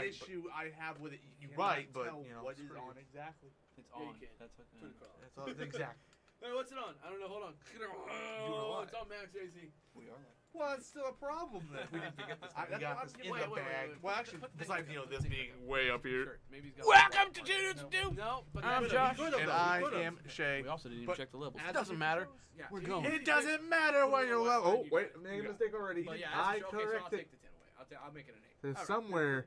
issue I have with it. You're cannot right, but tell what is screw on you. exactly. It's Yeah, you on. can. That's what. Turn the car off. That's all. Exactly. Hey, what's it on? I don't know. Hold on. Oh, live. it's on max AC. We are. Well, it's still a problem then. We need to get this. I We got I'm- this in wait, the wait, wait, bag. wait. Well, actually, Put the besides thing this back up, being put the way thing up back here. Sure, maybe he's got Welcome to Two Dudes Do. No, but I'm he could've, Josh. he could've, And though, I he could've. am Shay. We also didn't even But check the levels. As It doesn't the matter. shows, yeah, We're he- going. he- It doesn't matter what your level. Oh, You wait, got it. made You a got mistake already. But yeah, I as the show, okay, so I'll corrected. take the 10 away. I'll make it an 8. There's All right. somewhere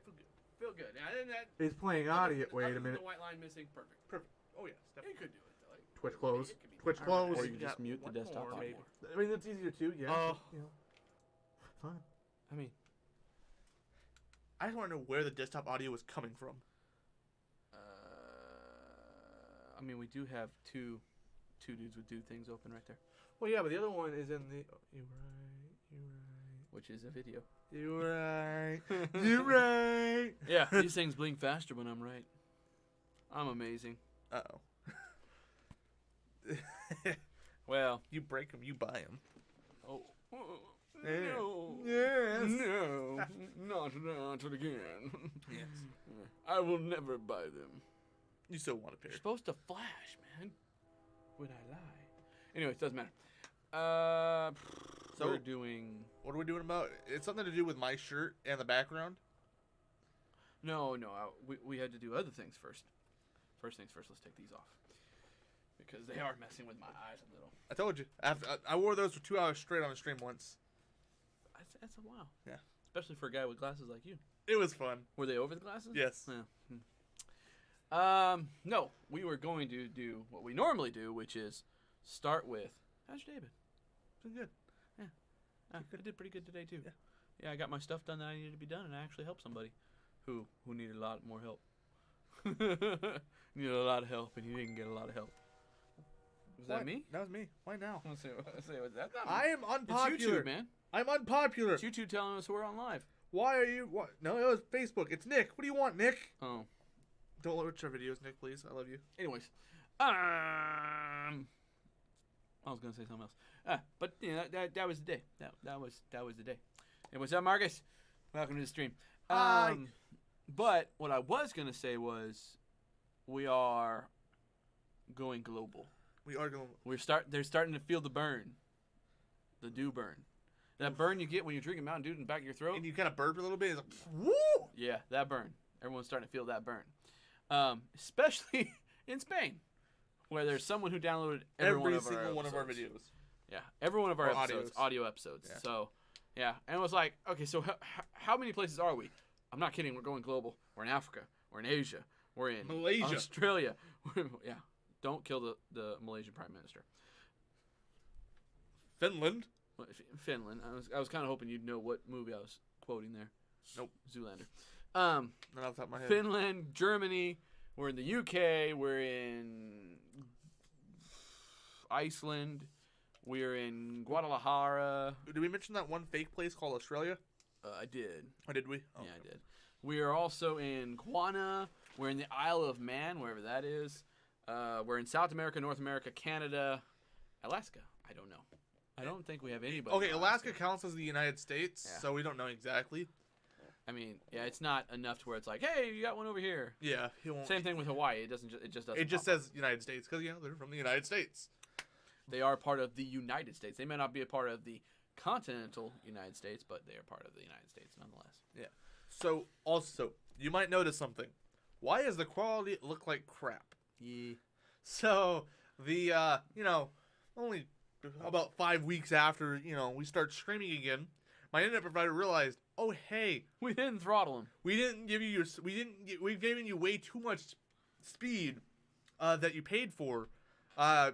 Feel good. Yeah, and that, it's playing other audio. than- Wait other a than minute. The white line missing. Perfect. Oh yes, You definitely. could do it. Though. Like, Twitch it close. could be Twitch done. close. Or you You just got mute the one desktop more, audio. maybe. I mean, that's easier too. Yeah. Oh. You know. Fine. I mean, I just want to know where the desktop audio is coming from. I mean, we do have two dudes with do things open right there, Well, yeah, but the other one is in the. You're right. You're right. which is a video. You're right. You're right. Yeah, these things blink faster when I'm right. I'm amazing. Uh-oh. Well, You break them, you buy them. oh. Yeah. No. Yes. No. Not that again. Yes. I will never buy them. You still want a pair. You're supposed to flash, man. Would I lie? Anyways, doesn't matter. So- We're doing... What are we doing about? It's something to do with my shirt and the background. No, we had to do other things first. First things first, let's take these off. Because they are messing with my eyes a little. I told you. I wore those for 2 hours straight on a stream once. That's a wow. Yeah. Especially for a guy with glasses like you. It was fun. Were they over the glasses? Yes. Yeah. No, we were going to do what we normally do, which is start with, how's your day been? Been good. I did pretty good today, too. Yeah. Yeah, I got my stuff done that I needed to be done, and I actually helped somebody who needed a lot more help. Needed a lot of help, and he didn't get a lot of help. Was that Why- me? That was me. Why now? Let's see, was that not I am It's unpopular. YouTube, man. I'm unpopular. It's YouTube telling us we're on live. Why are you? What? No, it was Facebook. It's Nick. What do you want, Nick? Oh. Don't watch our videos, Nick, please. I love you. Anyways, I was gonna say something else. But you know, that was the day. That was the day. Hey, what's up, Marcus? Welcome to the stream. Hi. But what I was gonna say was, we are going global. We are going. They're starting to feel the burn, the dew burn, that burn you get when you're drinking Mountain Dew in the back of your throat. And you kind of burped a little bit. It's like, woo! Yeah, that burn. Everyone's starting to feel that burn, especially in Spain, where there's someone who downloaded Every single one of our episodes. videos. Yeah, every one of our Or episodes, audios. audio episodes. Yeah. So, yeah, and it was like, okay, so how many places are we? I'm not kidding. We're going global. We're in Africa. We're in Asia. We're in Malaysia. Australia. Yeah, don't kill the Malaysian Prime Minister. Finland. Finland. I was kind of hoping you'd know what movie I was quoting there. Nope. Zoolander. Not off the top of my head. Finland, Germany. We're in the UK. We're in Iceland. We're in Guadalajara. Did we mention that one fake place called Australia? I did. Or did we? Oh, Yeah, I did. We are also in Guana. We're in the Isle of Man, wherever that is. We're in South America, North America, Canada, Alaska. I don't know. I don't think we have anybody. Okay, in Alaska counts as the United States, Yeah. so we don't know exactly. I mean, yeah, it's not enough to where it's like, hey, you got one over here. Yeah, he won't. Same thing with Hawaii. It doesn't. It just doesn't. It just pop up. says United States because they're from the United States. They are part of the United States. They may not be a part of the continental United States, but they are part of the United States nonetheless. So also, you might notice something. Why does the quality look like crap? Yeah. So the only about 5 weeks after we start streaming again, my internet provider realized, oh hey, We didn't throttle him. we've given you way too much speed that you paid for.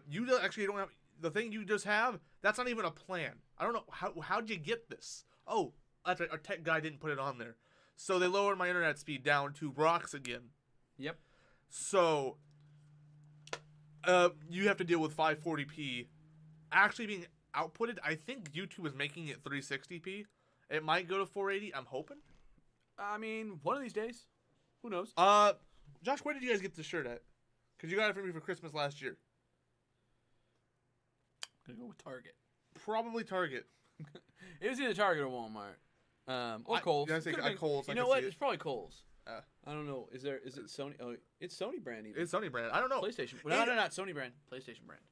You don't have the thing you just have. That's not even a plan. I don't know how'd you get this. Oh, that's right. Our tech guy didn't put it on there, so they lowered my internet speed down to rocks again. Yep. So you have to deal with 540p actually being outputted. I think YouTube is making it 360p. It might go to 480. I'm hoping. I mean, one of these days. Who knows? Josh, where did you guys get this shirt at? Because you got it for me for Christmas last year. Gonna go with Target. Probably Target. It was either Target or Walmart. Or Kohl's. Yeah, I think Could've been- Kohl's, I You know could what? see it. It's probably Kohl's. I don't know. Is it Sony? Oh, it's Sony brand even. It's Sony brand. I don't know. PlayStation. No, not Sony brand. PlayStation brand.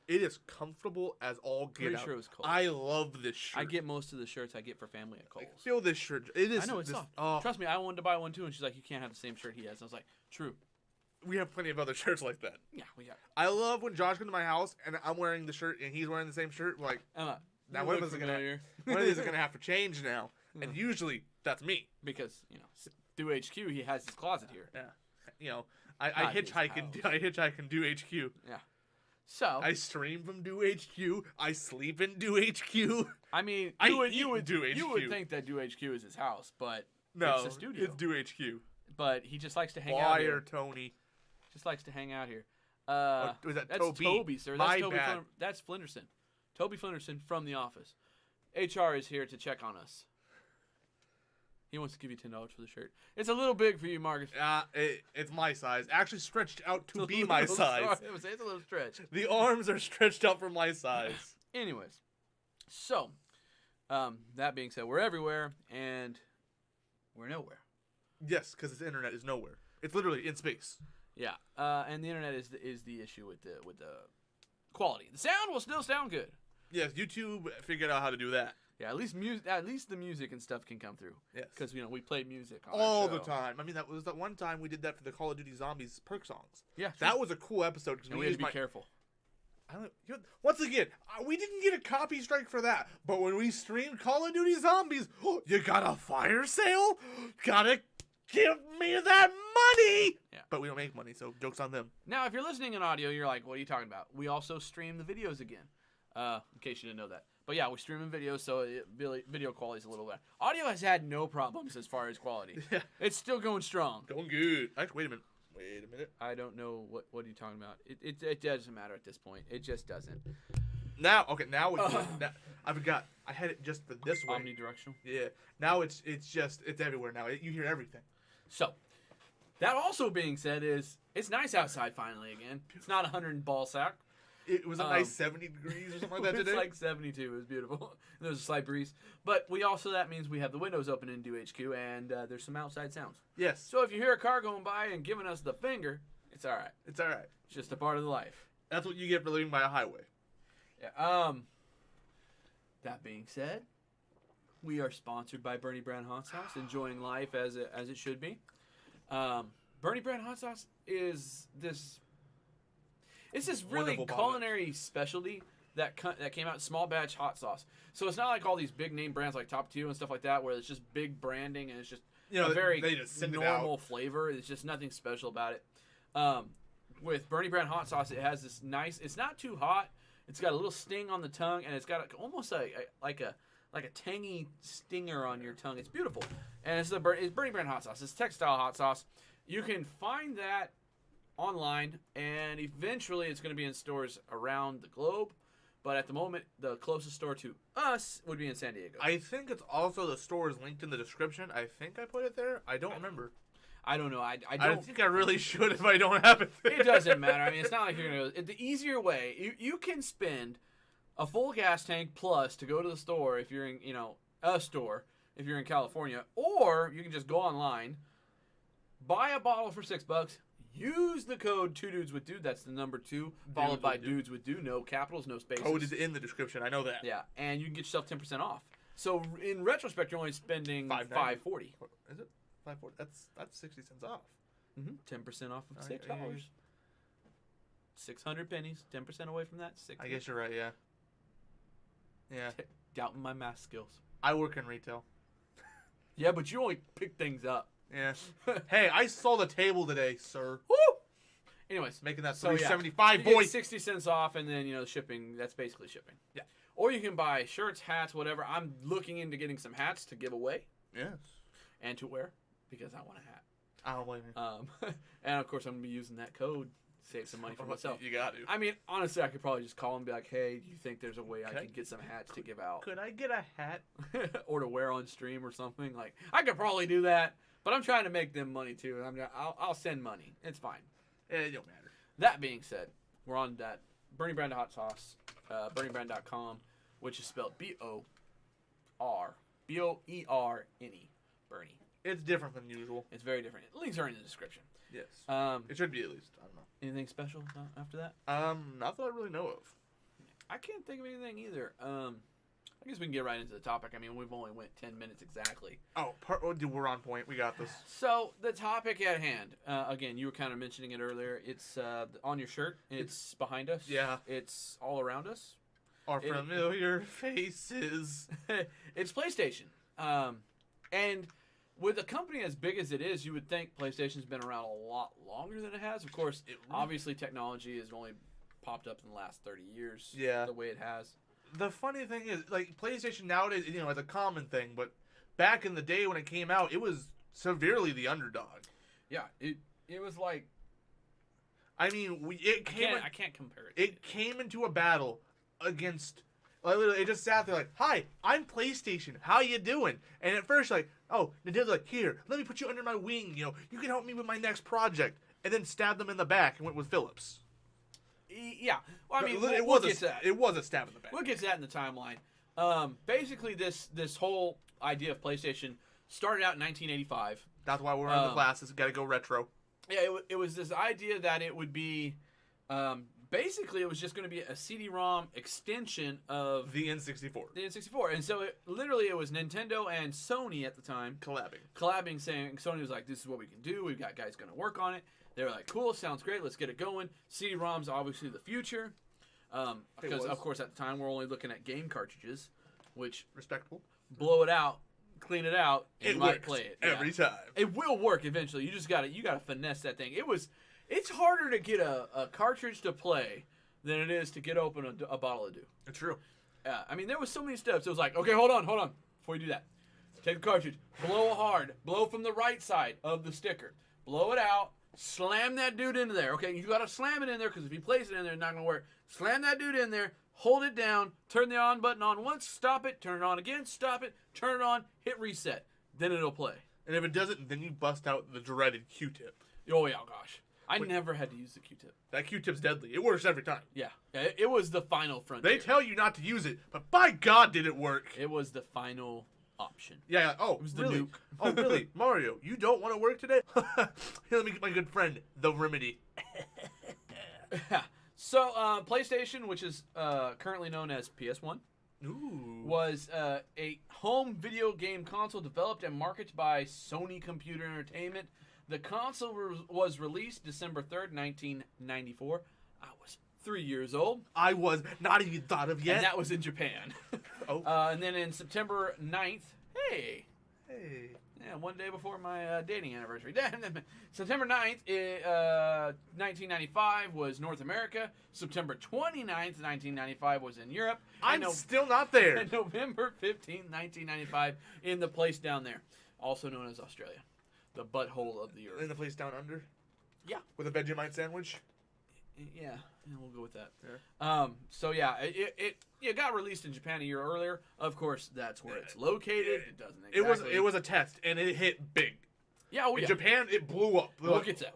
It is comfortable as all get Pretty out. sure it was Kohl's. I love this shirt. I get most of the shirts I get for family at Kohl's. Feel this shirt. It is. I know it's this, soft. Oh, Trust me, I wanted to buy one too, and she's like, "You can't have the same shirt he has." And I was like, "True." we have plenty of other shirts like that. Yeah, we got. I love when Josh comes to my house and I'm wearing the shirt and he's wearing the same shirt. We're like, Emma, now you one look of us is gonna familiar. one of these is gonna have to change now, and Mhm. usually that's me. because through HQ he has his closet here. Yeah, you know, I Not his hitchhike and house. I hitchhike and do HQ. So I stream from do HQ. I sleep in do HQ. I mean, I you would eat you would Do you would HQ. think that Do HQ is his house, but No, It's a studio. It's do HQ. but he just likes to hang out Wire here. Tony. Just likes to hang out here. Was that That's Toby? Toby, sir. My That's Toby. bad. That's Flinderson. Toby Flinderson from The Office. HR is here to check on us. He wants to give you $10 for the shirt. It's a little big for you, Marcus. It's my size. Actually stretched out to It's a be my little- size. Sorry, it's a little stretch. The arms are stretched out for my size. Anyways, so that being said, we're everywhere and we're nowhere. Yes, because the internet is nowhere. It's literally in space. Yeah, and the internet is the issue with the quality. The sound will still sound good. Yes, YouTube figured out how to do that. Yeah, at least the music and stuff can come through. Yes. Because we play music on All our the show. time. I mean, that was that one time we did that for the Call of Duty Zombies perk songs. Yeah, That was a cool episode because and we we had to used be my. careful. Once again, we didn't get a copy strike for that. But when we streamed Call of Duty Zombies, you got a fire sale? Gotta give me that money! Yeah. But we don't make money, so joke's on them. Now, if you're listening in audio, you're like, what are you talking about? We also stream the videos again, in case you didn't know that. But yeah, we stream in videos, so video quality is a little better. Audio has had no problems as far as quality. Yeah. It's still going strong. Going good. Actually, wait a minute. Wait a minute. I don't know what are you talking about. It doesn't matter at this point. It just doesn't. Now I forgot. I had it just for this way. Omnidirectional. Yeah. Now it's everywhere now. You hear everything. So, that also being said, it's nice outside finally again. It's not 100 in ball sack. It was a nice 70 degrees or something like that It's today. like 72. It was beautiful. There's a slight breeze, but that means we have the windows open in Do HQ, and there's some outside sounds. Yes. So if you hear a car going by and giving us the finger, it's all right. It's all right. It's just a part of the life. That's what you get for living by a highway. Yeah. That being said, we are sponsored by Bernie Brand Hot Sauce, enjoying life as it should be. Bernie Brand Hot Sauce is this. It's this really Wonderful product. culinary specialty that came out, small batch hot sauce. So it's not like all these big name brands like Top 2 and stuff like that, where it's just big branding and it's just a very they just send it normal out. flavor. There's just nothing special about it. With Bernie Brand hot sauce, it has this nice. It's not too hot. It's got a little sting on the tongue, and it's got almost like a tangy stinger on your tongue. It's beautiful, and it's Bernie Brand hot sauce. It's textile hot sauce. You can find that online, and eventually it's going to be in stores around the globe. But at the moment, the closest store to us would be in San Diego. I think it's also the store is linked in the description. I think I put it there. I don't remember. I don't know. I I don't. think I really should if I don't have it there. It doesn't matter. I mean, it's not like you're going to. The easier way, you can spend a full gas tank plus to go to the store if you're in, a store if you're in California, or you can just go online, buy a bottle for $6. Use the code 2DudesWithDude. That's the number 2, followed by Dudes Dudes with Do. No capitals, no spaces. Code is in the description. I know that. Yeah, and you can get yourself 10% off. So in retrospect, you're only spending $5.90. $5.40. Is it? $5.40. That's 60 cents off. 10% off of Alright, $6. yeah, yeah. 600 pennies. 10% away from that. I guess you're right. Yeah. Yeah. Doubting my math skills. I work in retail. Yeah, but you only pick things up. Yeah. Hey, I saw the table today, sir. Woo! Anyways, Making that So, yeah. $3.75, you boy. get 60 cents off, and then shipping. That's basically shipping. Yeah. Or you can buy shirts, hats, whatever. I'm looking into getting some hats to give away Yes. and to wear because I want a hat. I don't blame you. And of course, I'm gonna be using that code, save some money for myself. You got to. I mean, honestly, I could probably just call and be like, "Hey, do you think there's a way I Could I- can get some hats to give out Could I get a hat? or to wear on stream or something?" Like, I could probably do that, but I'm trying to make them money too. I'll send money. It's fine. It don't matter. That being said, we're on that Bernie Brand hot sauce, BernieBrand.com, which is spelled BOERNE, Bernie. It's different than usual. It's very different. Links are in the description. Yes. Um, It should be at least. I don't know. anything special after that? Not that I really know of. I can't think of anything either. I guess we can get right into the topic. I mean, we've only went 10 minutes exactly. Dude, we're on point. We got this. So the topic at hand. Again, you were kind of mentioning it earlier. It's on your shirt. It's behind us. Yeah. It's all around us. Our It- familiar faces. It's PlayStation. And with a company as big as it is, you would think PlayStation's been around a lot longer than it has. Of course, obviously technology has only popped up in the last 30 years. Yeah. The way it has. The funny thing is, like, PlayStation nowadays, it's a common thing, but back in the day when it came out, it was severely the underdog. Yeah. It was like I mean, I can't compare it. It came into a battle against. Like, literally, it just sat there like, "Hi, I'm PlayStation. How you doing?" And at first, like, "Oh, Nintendo's like, here, let me put you under my wing. You can help me with my next project." And then stabbed them in the back and went with Philips. Yeah. Well, I mean, it we'll was get to that. it was a stab in the back. We'll get to that in the timeline. Basically, this whole idea of PlayStation started out in 1985. That's why we're on the glasses. Got to go retro. Yeah, it was this idea that it would be, basically, it was just going to be a CD-ROM extension of The N64 the N64. And so, it was Nintendo and Sony at the time collabing. saying, Sony was like, this is what we can do. We've got guys going to work on it. They were like, cool, sounds great. Let's get it going. CD-ROM's obviously the future. Because, of course, at the time, we're only looking at game cartridges, which Respectable. blow it out, clean it out, and you might works play it. every time. It will work eventually. You just gotta finesse that thing. It's harder to get a cartridge to play than it is to get open a bottle of Dew. It's true. I mean, there was so many steps. It was like, okay, hold on. Before you do that, take the cartridge, blow hard, blow from the right side of the sticker, blow it out, slam that dude into there. Okay, you gotta slam it in there because if you place it in there, it's not gonna work. Slam that dude in there, hold it down, turn the on button on once, stop it, turn it on again, stop it, turn it on, hit reset. Then it'll play. And if it doesn't, then you bust out the dreaded Q-tip. Oh, yeah, gosh. I never had to use the Q-tip. That Q-tip's deadly. It works every time. Yeah, it was the final frontier. They tell you not to use it, but by God, did it work. It was the final option. Yeah. Oh, It was the really? nuke. Oh, really? Mario, you don't want to work today? Here, let me get my good friend, the Remedy. So, PlayStation, which is currently known as PS1, Ooh. was a home video game console developed and marketed by Sony Computer Entertainment. The console was released December 3rd, 1994. I was 3 years old. I was not even thought of yet. And that was in Japan. Oh. And then in September 9th, Hey. yeah, one day before my dating anniversary. September 9th, 1995 was North America. September 29th, 1995 was in Europe. I'm And still not there. and November 15th, 1995 in the place down there, also known as Australia. The butthole of the In earth. the place down under? Yeah. With a Vegemite sandwich? Yeah, we'll go with that. Yeah. So yeah, it got released in Japan a year earlier. Of course, that's where it's located. It doesn't exactly. It was a test, and it hit big. Yeah, oh In yeah. Japan, it blew up. We'll get to that.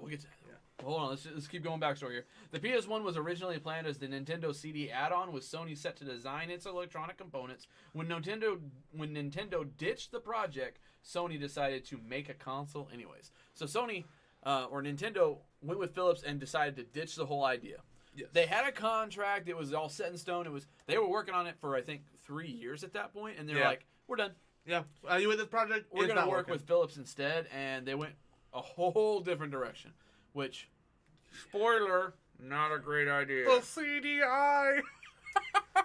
Hold on, let's keep going backstory here. The PS1 was originally planned as the Nintendo CD add-on, with Sony set to design its electronic components. When Nintendo ditched the project, Sony decided to make a console anyways. So Sony or Nintendo went with Philips and decided to ditch the whole idea. Yes. They had a contract; it was all set in stone. They were working on it for I think 3 years at that point, and they were Yeah. like, "We're done. Yeah. Are you with this project? We're It's going to not work working. with Philips instead," and they went a whole different direction, which, spoiler, not a great idea. The CDI.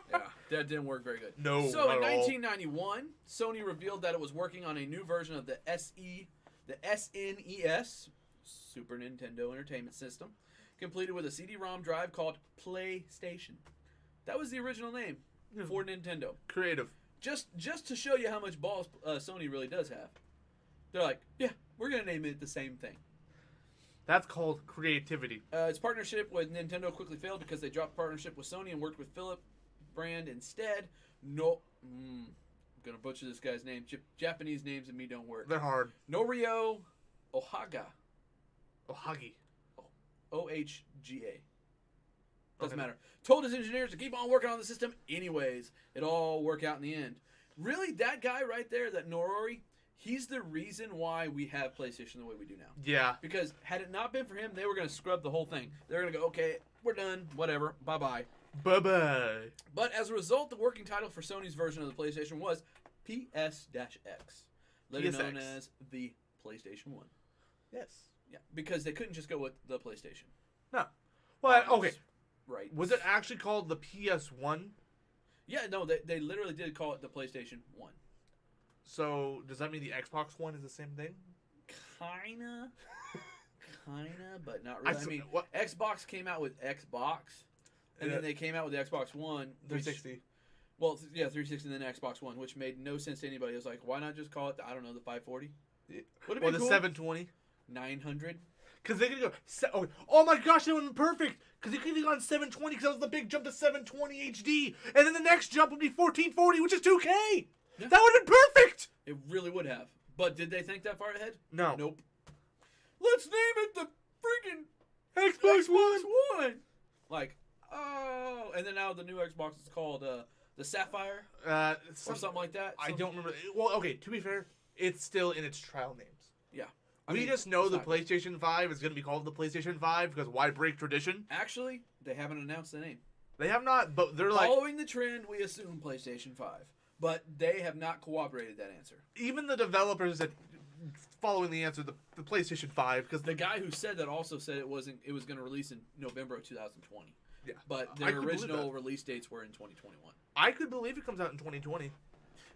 Yeah, that didn't work very good. No, So not in at all. 1991, Sony revealed that it was working on a new version of the SNES, Super Nintendo Entertainment System, completed with a CD-ROM drive called PlayStation. That was the original name for Nintendo. Creative. Just to show you how much balls Sony really does have. They're like, yeah, we're gonna name it the same thing. That's called creativity. Its partnership with Nintendo quickly failed because they dropped partnership with Sony and worked with Philips brand instead. I'm gonna butcher this guy's name. Japanese names and me don't work. They're hard. Norio Ohaga. Ohagi. OHGA. Doesn't Okay. matter. Told his engineers to keep on working on the system anyways. It all work out in the end. Really, that guy right there, that Norori, He's the reason why we have PlayStation the way we do now. Yeah. Because had it not been for him, they were going to scrub the whole thing. They're going to go, okay, we're done, whatever, bye-bye. Bye-bye. But as a result, the working title for Sony's version of the PlayStation was PS-X, later known PSX. as the PlayStation 1. Yes. Yeah, because they couldn't just go with the PlayStation. No. Well, Obvious. okay. Right. Was it actually called the PS1? Yeah, no, they literally did call it the PlayStation 1. So does that mean the Xbox One is the same thing? Kinda, but not really. I s- mean, what- Xbox came out with Xbox, and Yeah. then they came out with the Xbox One. which- 360. Well, yeah, 360 and then Xbox One, which made no sense to anybody. It was like, why not just call it, I don't know, the 540? Yeah. Would it Or be the cool? 720? 900? Because they could go. Oh my gosh, that would have been perfect. Because they could have gone 720 because that was the big jump to 720 HD. And then the next jump would be 1440, which is 2K. Yeah. That would have been perfect. It really would have. But did they think that far ahead? No. Nope. Let's name it the freaking Xbox One. One. Like, oh, and then now the new Xbox is called the Sapphire or something like that. I don't remember. Well, okay, to be fair, it's still in its trial names. Yeah. We just know it's the not- PlayStation 5 is going to be called the PlayStation 5 because why break tradition? Actually, they haven't announced the name. They have not, but they're like, Following the trend, we assume PlayStation 5. But they have not corroborated that answer. even the developers that following the answer, the PlayStation 5, because The guy who said that also said it was going to release in November of 2020. yeah, But I their could believe original that. release dates were in 2021. I could believe it comes out in 2020.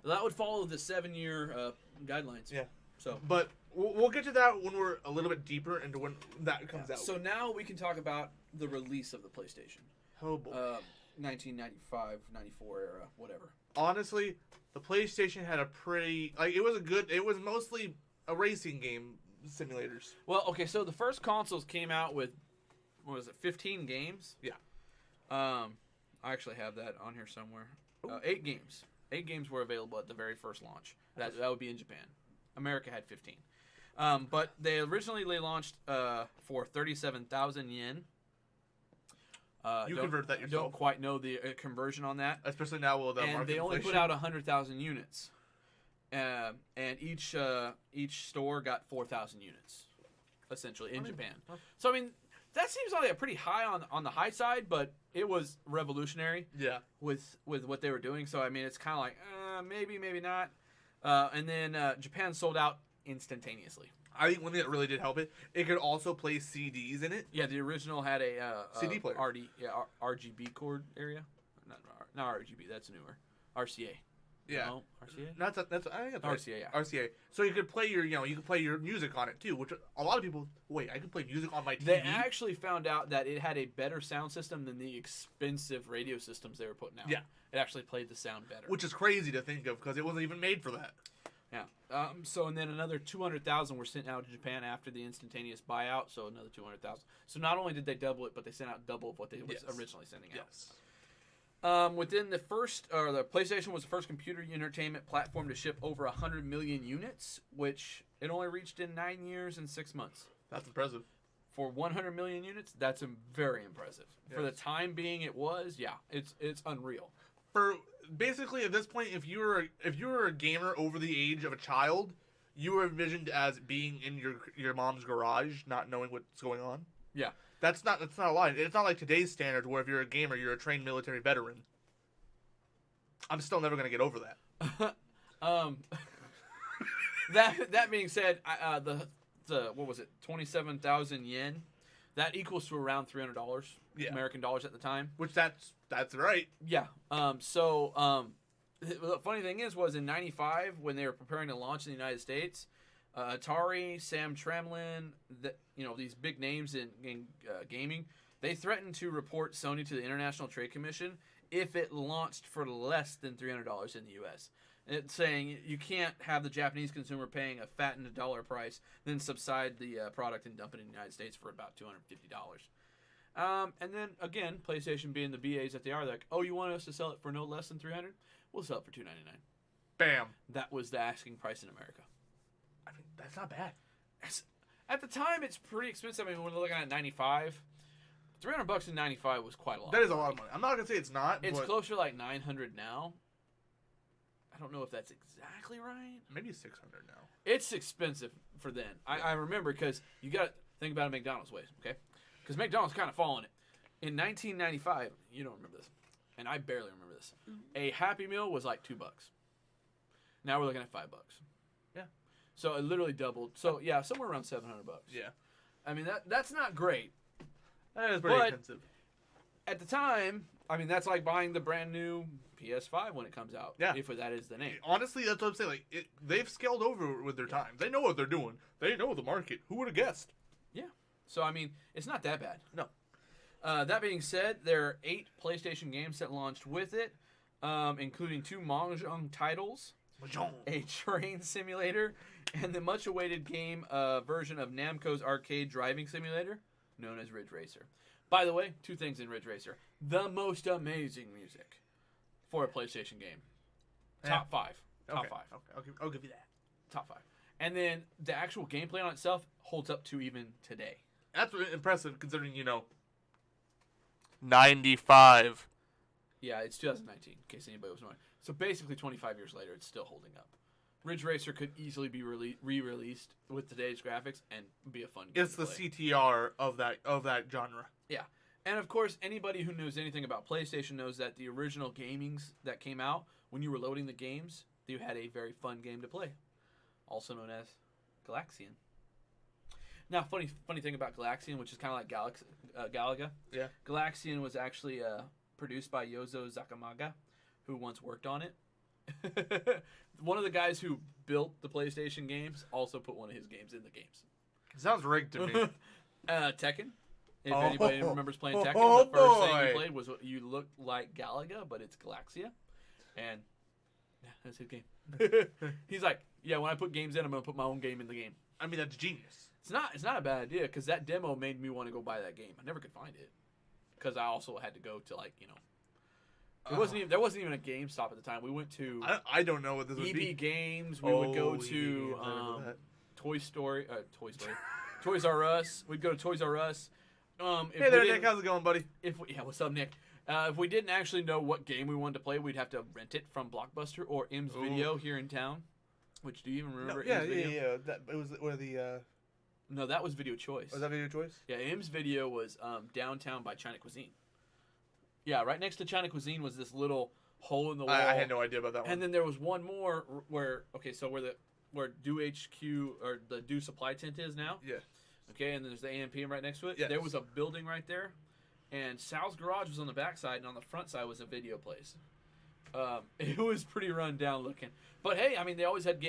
That would follow the 7-year guidelines. Yeah. So But we'll get to that when we're a little bit deeper into when that comes out. So now we can talk about the release of the PlayStation. Oh boy. 1995, 94 era, whatever. Honestly, the PlayStation had a pretty it was mostly a racing game simulators. Well, okay, so the first consoles came out with, what was it, 15 games? Yeah. I actually have that on here somewhere. 8 games. 8 games were available at the very first launch. That would be in Japan. America had 15. But they originally launched for 37,000 yen. You Don't- convert that Don't yourself. quite know the conversion on that. Especially now with the And market they only put inflation. out 100,000 units. And each store got 4,000 units, essentially, in Japan. So, I mean, that seems like a pretty high on the high side, but it was revolutionary Yeah. with what they were doing. So, I mean, it's kind of like, maybe not. And then Japan sold out instantaneously. I think one thing that really did help it could also play CDs in it. Yeah, the original had a CD player. RGB cord area. Not RGB, that's newer. RCA. Yeah. No, RCA? That's I think that's right. RCA, yeah. RCA. So you could play you could play your music on it too, which a lot of people I could play music on my TV. They actually found out that it had a better sound system than the expensive radio systems they were putting out. Yeah. It actually played the sound better. which is crazy to think of because it wasn't even made for that. Yeah. So and then another 200,000 were sent out to Japan after the instantaneous buyout. So another 200,000. So not only did they double it, but they sent out double of what they was Yes. originally sending out. Yes. Within the PlayStation was the first computer entertainment platform to ship over 100 million units, which it only reached in 9 years and 6 months. That's impressive. For 100 million units, that's very impressive. For the Yes. time being, it was, it's unreal. For basically at this point, if you were a gamer over the age of a child, you were envisioned as being in your mom's garage, not knowing what's going on. Yeah. That's not a lie. It's not like today's standards where if you're a gamer, you're a trained military veteran. I'm still never gonna get over that. That being said, the what was it, 27,000 yen? That equals to around $300 Yeah. American dollars at the time. Which that's right. Yeah. The funny thing was in '95 when they were preparing to launch in the United States, Atari, Sam Tremlin, these big names in gaming, they threatened to report Sony to the International Trade Commission if it launched for less than $300 in the U.S. It's saying you can't have the Japanese consumer paying a fattened dollar price, then subside the product and dump it in the United States for about $250. And then again, PlayStation being the BAs that they are, like, oh, you want us to sell it for no less than $300? We'll sell it for $299. Bam. That was the asking price in America. I mean, that's not bad. At the time, it's pretty expensive. I mean, when we're looking at 95, $300 in 95 was quite a lot. That is a lot of money. I'm not gonna say it's not. It's but closer to like 900 now. I don't know if that's exactly right. Maybe 600 now. It's expensive for then. I remember because you got to think about it McDonald's ways, okay? Because McDonald's kind of following it. In 1995, you don't remember this, and I barely remember this. A Happy Meal was like $2. Now we're looking at $5. Yeah. So it literally doubled. So yeah, somewhere around $700. Yeah. I mean that's not great. That is pretty But- expensive. At the time, I mean that's like buying the brand new PS5 when it comes out. Yeah. If that is the name. Honestly, that's what I'm saying. Like, they've scaled over with their time. They know what they're doing. They know the market. Who would have guessed? So I mean, it's not that bad. No. That being said, there are 8 PlayStation games that launched with it, including 2 Mahjong titles, a train simulator, and the much-awaited game version of Namco's arcade driving simulator, known as Ridge Racer. By the way, 2 things in Ridge Racer: the most amazing music for a PlayStation game, top 5, top 5, Okay, I'll give you that. top 5, and then the actual gameplay on itself holds up to even today. That's impressive considering, 95. Yeah, it's 2019, in case anybody was wondering. So basically, 25 years later, it's still holding up. Ridge Racer could easily be re-released with today's graphics and be a fun game. It's to the play. CTR of that genre. And of course, anybody who knows anything about PlayStation knows that the original gamings that came out, when you were loading the games, you had a very fun game to play, also known as Galaxian. Now, funny thing about Galaxian, which is kind of like Galaga. Yeah. Galaxian was actually produced by Yozo Zakamaga, who once worked on it. One of the guys who built the PlayStation games also put one of his games in the games. Sounds rigged to me. Tekken. If Oh. anybody remembers playing Tekken, Oh, the first thing boy. you played was what you looked like Galaga, but it's Galaxia. And yeah, that's his game. He's like, yeah, when I put games in, I'm going to put my own game in the game. I mean, that's genius. It's not a bad idea because that demo made me want to go buy that game. I never could find it because I also had to go to there wasn't even a GameStop at the time. We went to I don't know what this would EB be. Games. We would go EB to Games, I remember that. Toys R Us. We'd go to Toys R Us. If Hey we there, didn't- Nick. How's it going, buddy? What's up, Nick? If we didn't actually know what game we wanted to play, we'd have to rent it from Blockbuster or M's Ooh. Video here in town. Which do you even remember? yeah, M's Video? yeah. That it was where the No, that was Video Choice. was that Video Choice? Yeah, M's Video was downtown by China Cuisine. Yeah, right next to China Cuisine was this little hole in the wall. I had no idea about that one. And then there was one more where where Do HQ or the Do Supply Tent is now. Yeah. Okay, and there's the AMPM right next to it. Yes. There was a building right there, and Sal's Garage was on the back side, and on the front side was a video place. It was pretty run down looking, but hey, I mean they always had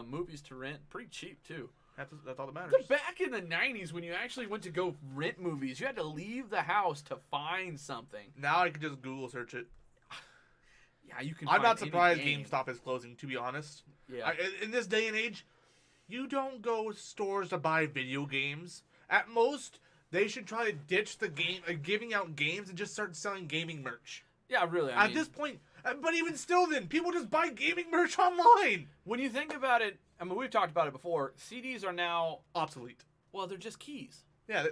movies to rent, pretty cheap too. That's all that matters. So back in the '90s, when you actually went to go rent movies, you had to leave the house to find something. Now I can just Google search it. Yeah, you can. I'm find not any surprised game. GameStop is closing, to be honest. Yeah. In this day and age, you don't go to stores to buy video games. At most, they should try to ditch the game, giving out games, and just start selling gaming merch. Yeah, really. I At mean, this point, but even still, then people just buy gaming merch online. when you think about it, I mean, we've talked about it before. CDs are now, Obsolete. well, they're just keys. Yeah,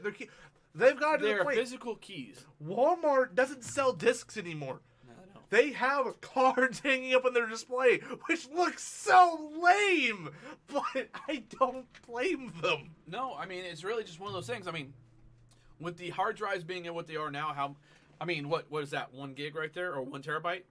they've got to the They're point. physical keys. Walmart doesn't sell discs anymore. No, they don't. They have cards hanging up on their display, which looks so lame, but I don't blame them. No, I mean, it's really just one of those things. I mean, with the hard drives being at what they are now, what is that? 1 gig right there, or 1 terabyte?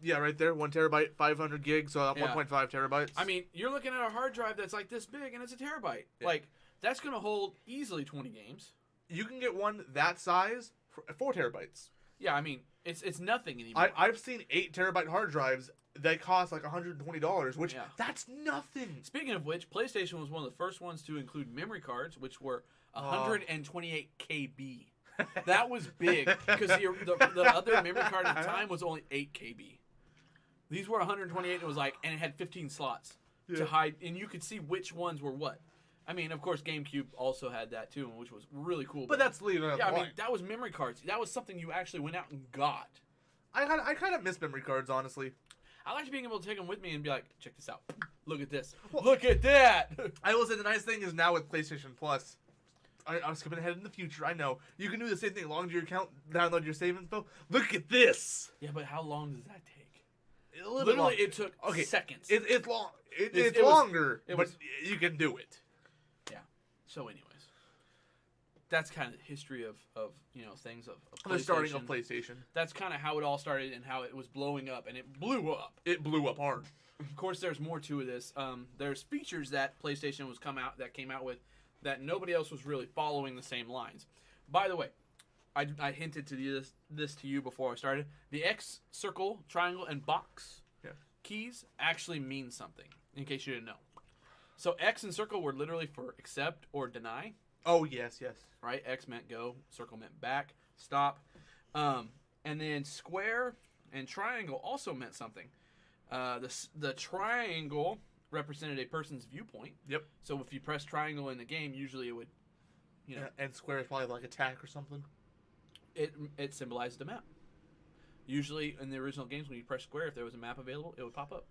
Yeah, right there, 1 terabyte, 500 gigs, so Yeah. 1.5 terabytes. I mean, you're looking at a hard drive that's like this big, and it's a terabyte. Yeah. Like, that's going to hold easily 20 games. you can get one that size for 4 terabytes. Yeah, I mean, it's nothing anymore. I've seen 8 terabyte hard drives that cost like $120, which Yeah. that's nothing. Speaking of which, PlayStation was one of the first ones to include memory cards, which were Oh. 128 KB. That was big because the other memory card at the time was only 8 KB. These were 128. And it was and it had 15 slots Yeah. to hide, and you could see which ones were what. I mean, of course, GameCube also had that too, which was really cool. But that's leaving it yeah, I point. mean, that was memory cards. That was something you actually went out and got. I kind of miss memory cards, honestly. I like being able to take them with me and be like, check this out. Look at this. Well- Look at that. I will say the nice thing is now with PlayStation Plus, I'm skipping ahead in the future. I know you can do the same thing. Log into your account, download your save info. Look at this. Yeah, but how long does that take? A little bit Literally, longer. it took Okay, seconds. It's long. It's it was- longer, it but was- you can do it. So, anyways, that's kind of the history of things of The starting of PlayStation. PlayStation. That's kind of how it all started and how it was blowing up, and it blew up. It blew up hard. Of course, there's more to this. There's features that PlayStation came out with that nobody else was really following the same lines. By the way, I hinted to this to you before I started. The X, circle, triangle, and box keys actually mean something. In case you didn't know. So X and circle were literally for accept or deny. Oh yes, yes. Right? X meant go, circle meant back, stop. And then square and triangle also meant something. The triangle represented a person's viewpoint. Yep. So if you press triangle in the game, usually it would, And square is probably like attack or something. it symbolized a map. Usually in the original games, when you press square, if there was a map available, it would pop up.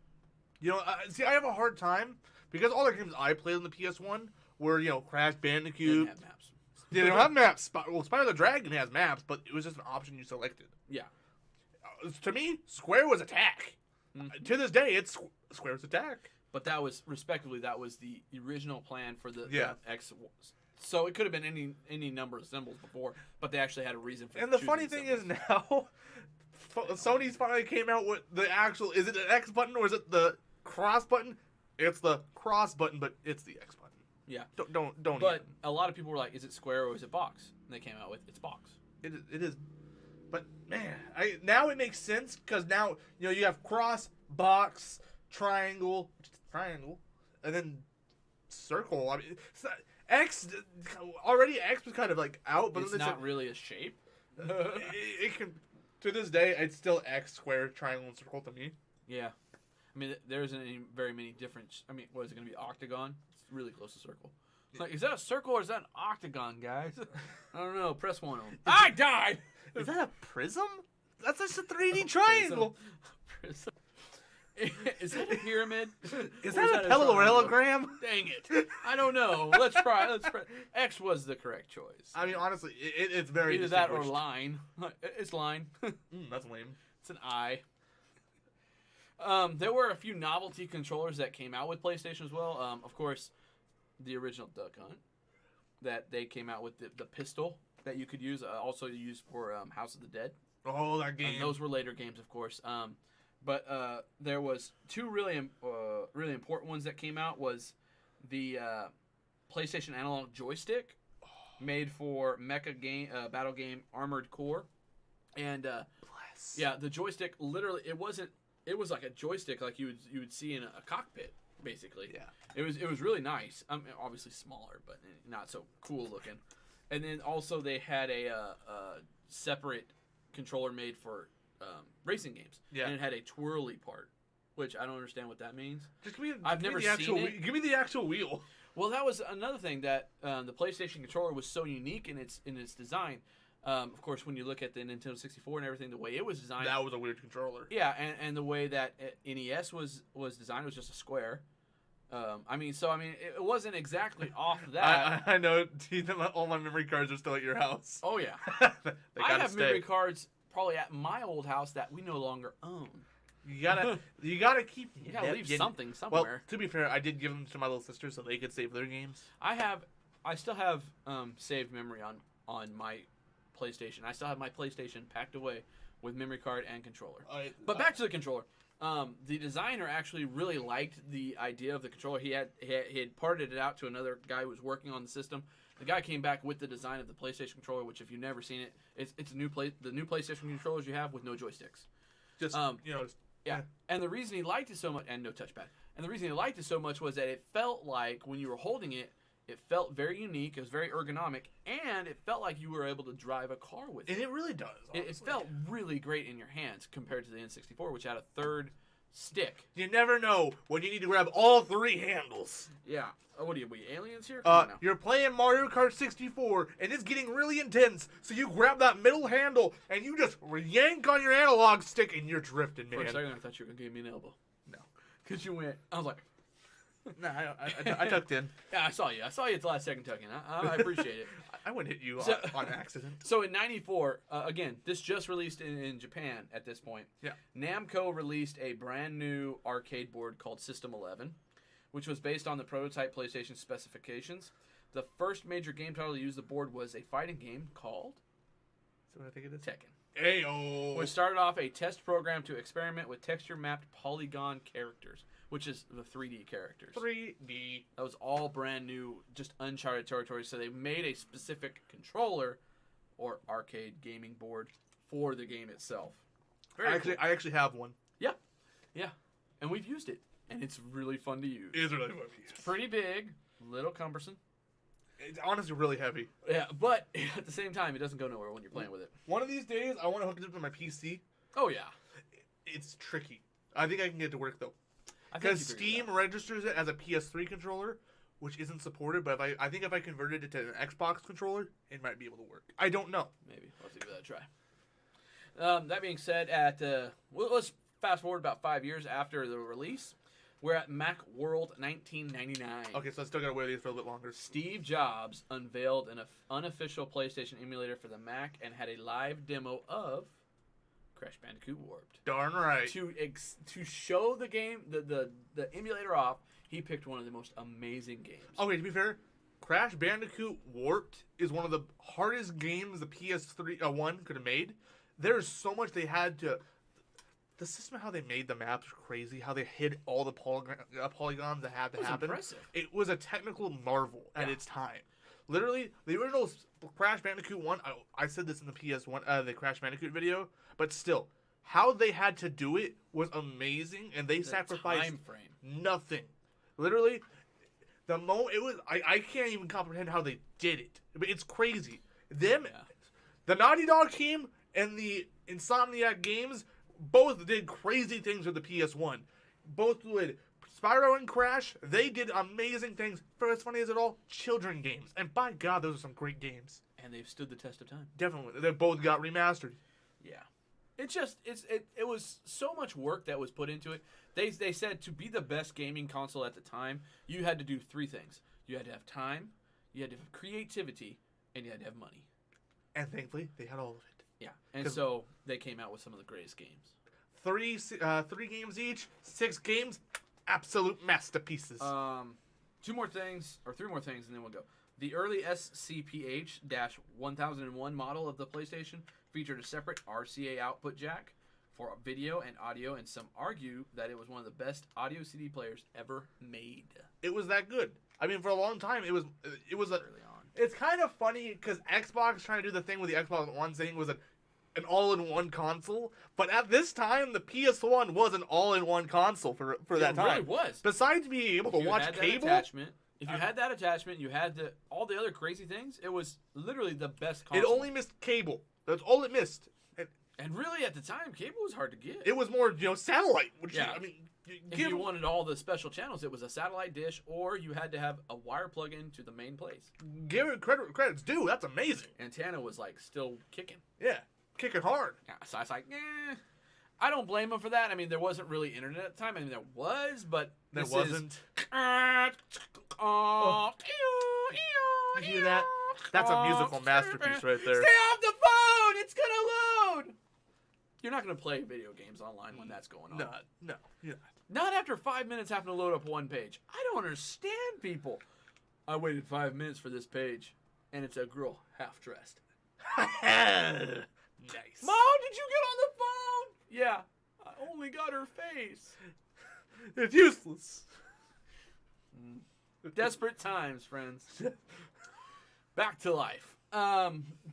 You know, see, I have a hard time because all the games I played on the PS1 were, Crash Didn't Bandicoot. have maps. They don't have maps. Well, Spyro the Dragon has maps, but it was just an option you selected. Yeah. To me, square was attack. Mhm. To this day, it's square's attack. But that was the original plan for the Yeah. X. So it could have been any number of symbols before, but they actually had a reason for. And the choosing funny thing symbols. is now, Sony's finally came out with the actual. Is it an X button or is it the cross button? It's the cross button, but it's the X button. Yeah. Don't. But even. a lot of people were like, "Is it square or is it box?" And they came out with it's box. It is. But man, now it makes sense because now you have cross, box, triangle, and then circle. I mean, it's not, X already X was kind of like out, but It's then they not said, really a shape. it can. To this day, it's still X, square, triangle, and circle to me. Yeah. I mean, there isn't very many different. I mean, what is it going to be? Octagon? It's really close to circle. It's like, is that a circle or is that an octagon, guys? I don't know. Press one on. I died. Is that a prism? That's just a 3D triangle. Prism. Is that a pyramid? Is Or that a triangle? parallelogram? Dang it! I don't know. Let's try. X was the correct choice. I mean, honestly, it's very Either that or distinguished. line. It's line. That's lame. It's an I. There were a few novelty controllers that came out with PlayStation as well. Of course, the original Duck Hunt that they came out with the pistol that you could use, also used for House of the Dead. Oh, that game. Those were later games, of course. But there was two really important ones that came out. Was the PlayStation Analog Joystick, made for mecha game battle game Armored Core, and Bless. yeah, the joystick literally it was like a joystick like you would see in a cockpit basically. Yeah. It was really nice. I mean, obviously smaller, but not so cool looking. And then also they had a separate controller made for racing games. Yeah. And it had a twirly part, which I don't understand what that means. Just give me, I've give me never the actual seen it. Give me the actual wheel. Well, that was another thing that the PlayStation controller was so unique in its design. Of course, when you look at the Nintendo 64 and everything, the way it was designed. That was a weird controller. Yeah, and the way that NES was designed was just a square. It wasn't exactly off that. I know. All my memory cards are still at your house. Oh yeah, They I gotta have stay. memory cards probably at my old house that we no longer own. You gotta keep. You gotta leave yeah. something Well, somewhere. to be fair, I did give them to my little sister so they could save their games. I still have saved memory on my PlayStation. I still have my PlayStation packed away with memory card and controller. But back to the controller. The designer actually really liked the idea of the controller. He had parted it out to another guy who was working on the system. The guy came back with the design of the PlayStation controller, which if you've never seen it, it's the new PlayStation controllers you have with no joysticks. Just Yeah. And the reason he liked it so much, and no touchpad. And the reason he liked it so much was that it felt like when you were holding it, it felt very unique. It was very ergonomic, and it felt like you were able to drive a car with and it. it really does. It Honestly. felt really great in your hands compared to the N64, which had a third stick. You never know when you need to grab all three handles. Yeah. Oh, what are we, aliens here? Come on now. You're playing Mario Kart 64, and it's getting really intense. So you grab that middle handle, and you just yank on your analog stick, and you're drifting, For a man. second, I thought you were going to give me an elbow. No. Because you went, I was like, Nah, I tucked in. Yeah, I saw you. I saw you at the last second tucking. I appreciate it. I wouldn't hit you So- on accident. So in '94, again, this just released in Japan at this point. Yeah. Namco released a brand new arcade board called System 11, which was based on the prototype PlayStation specifications. The first major game title to use the board was a fighting game called So what I think it is. Tekken, Ayo. which started off a test program to experiment with texture-mapped polygon characters, which is the 3D characters. 3D. That was all brand new, just uncharted territory. So they made a specific controller or arcade gaming board for the game itself. Very cool. I actually have one. Yeah, and we've used it, and it's really fun to use. It is really fun. It's pretty big, little cumbersome. It's honestly really heavy. Yeah, but at the same time, it doesn't go nowhere when you're playing with it. One of these days, I want to hook it up to my PC. Oh yeah, It's tricky. I think I can get it to work though, I think because you figured it Steam out. registers it as a PS3 controller, which isn't supported. But I think if I converted it to an Xbox controller, it might be able to work. I don't know. Maybe I'll have to give that a try. That being said, let's fast forward about 5 years after the release. We're at Mac World 1999. Okay, so I still gotta wear these for a little bit longer. Steve Jobs unveiled an unofficial PlayStation emulator for the Mac and had a live demo of Crash Bandicoot Warped. Darn right. To show the game, the emulator off, he picked one of the most amazing games. Okay, to be fair, Crash Bandicoot Warped is one of the hardest games the PS3 one could have made. There's so much they had to. The system, how they made the maps, was crazy. How they hid all the polygons that had to It was happen. impressive. It was a technical marvel at Yeah. its time. Literally, the original Crash Bandicoot 1, I said this in the PS1, the Crash Bandicoot video, but still, how they had to do it was amazing, and they The sacrificed time frame. nothing. Literally, the moment it was, I can't even comprehend how they did it. But it's crazy. Yeah. The Naughty Dog team and the Insomniac Games both did crazy things with the PS1. Both did Spyro and Crash. They did amazing things. For as funny as it all, children games. And by God, those are some great games. And they've stood the test of time. Definitely, they both got remastered. Yeah. It was so much work that was put into it. They said to be the best gaming console at the time, you had to do three things. You had to have time, you had to have creativity, and you had to have money. And thankfully, they had all of it. Yeah. And 'Cause- so they came out with some of the greatest games. Three games each, 6 games, absolute masterpieces. Three more things, and then we'll go. The early SCPH-1001 model of the PlayStation featured a separate RCA output jack for video and audio, and some argue that it was one of the best audio CD players ever made It was that good. I mean, for a long time, it was a. early on. It's kind of funny because Xbox trying to do the thing with the Xbox One saying it was an all-in-one console, but at this time, the PS1 was an all-in-one console for that It time. really was. Besides being able to If you watch had that cable, attachment, if you had that attachment, you had all the other crazy things. It was literally the best it console. only missed cable. That's all it missed. And really, at the time, cable was hard to get. It was more, satellite. Which Yeah. I mean, If you wanted all the special channels, it was a satellite dish, or you had to have a wire plug-in to the main place. give it credit's due. That's amazing. Antenna was like still kicking. Yeah, kicking hard. Yeah, so I was like, I don't blame them for that. I mean, there wasn't really internet at the time. I mean, there was, but There this wasn't. Oh. You hear that? That's a musical masterpiece right there. Stay off the phone! It's gonna load! You're not gonna play video games online when that's going on. No, yeah. Not after 5 minutes having to load up one page. I don't understand people. I waited 5 minutes for this page, and it's a girl half dressed. Nice. Mom, did you get on the phone? Yeah, I only got her face. It's useless. Desperate times, friends. Back to life.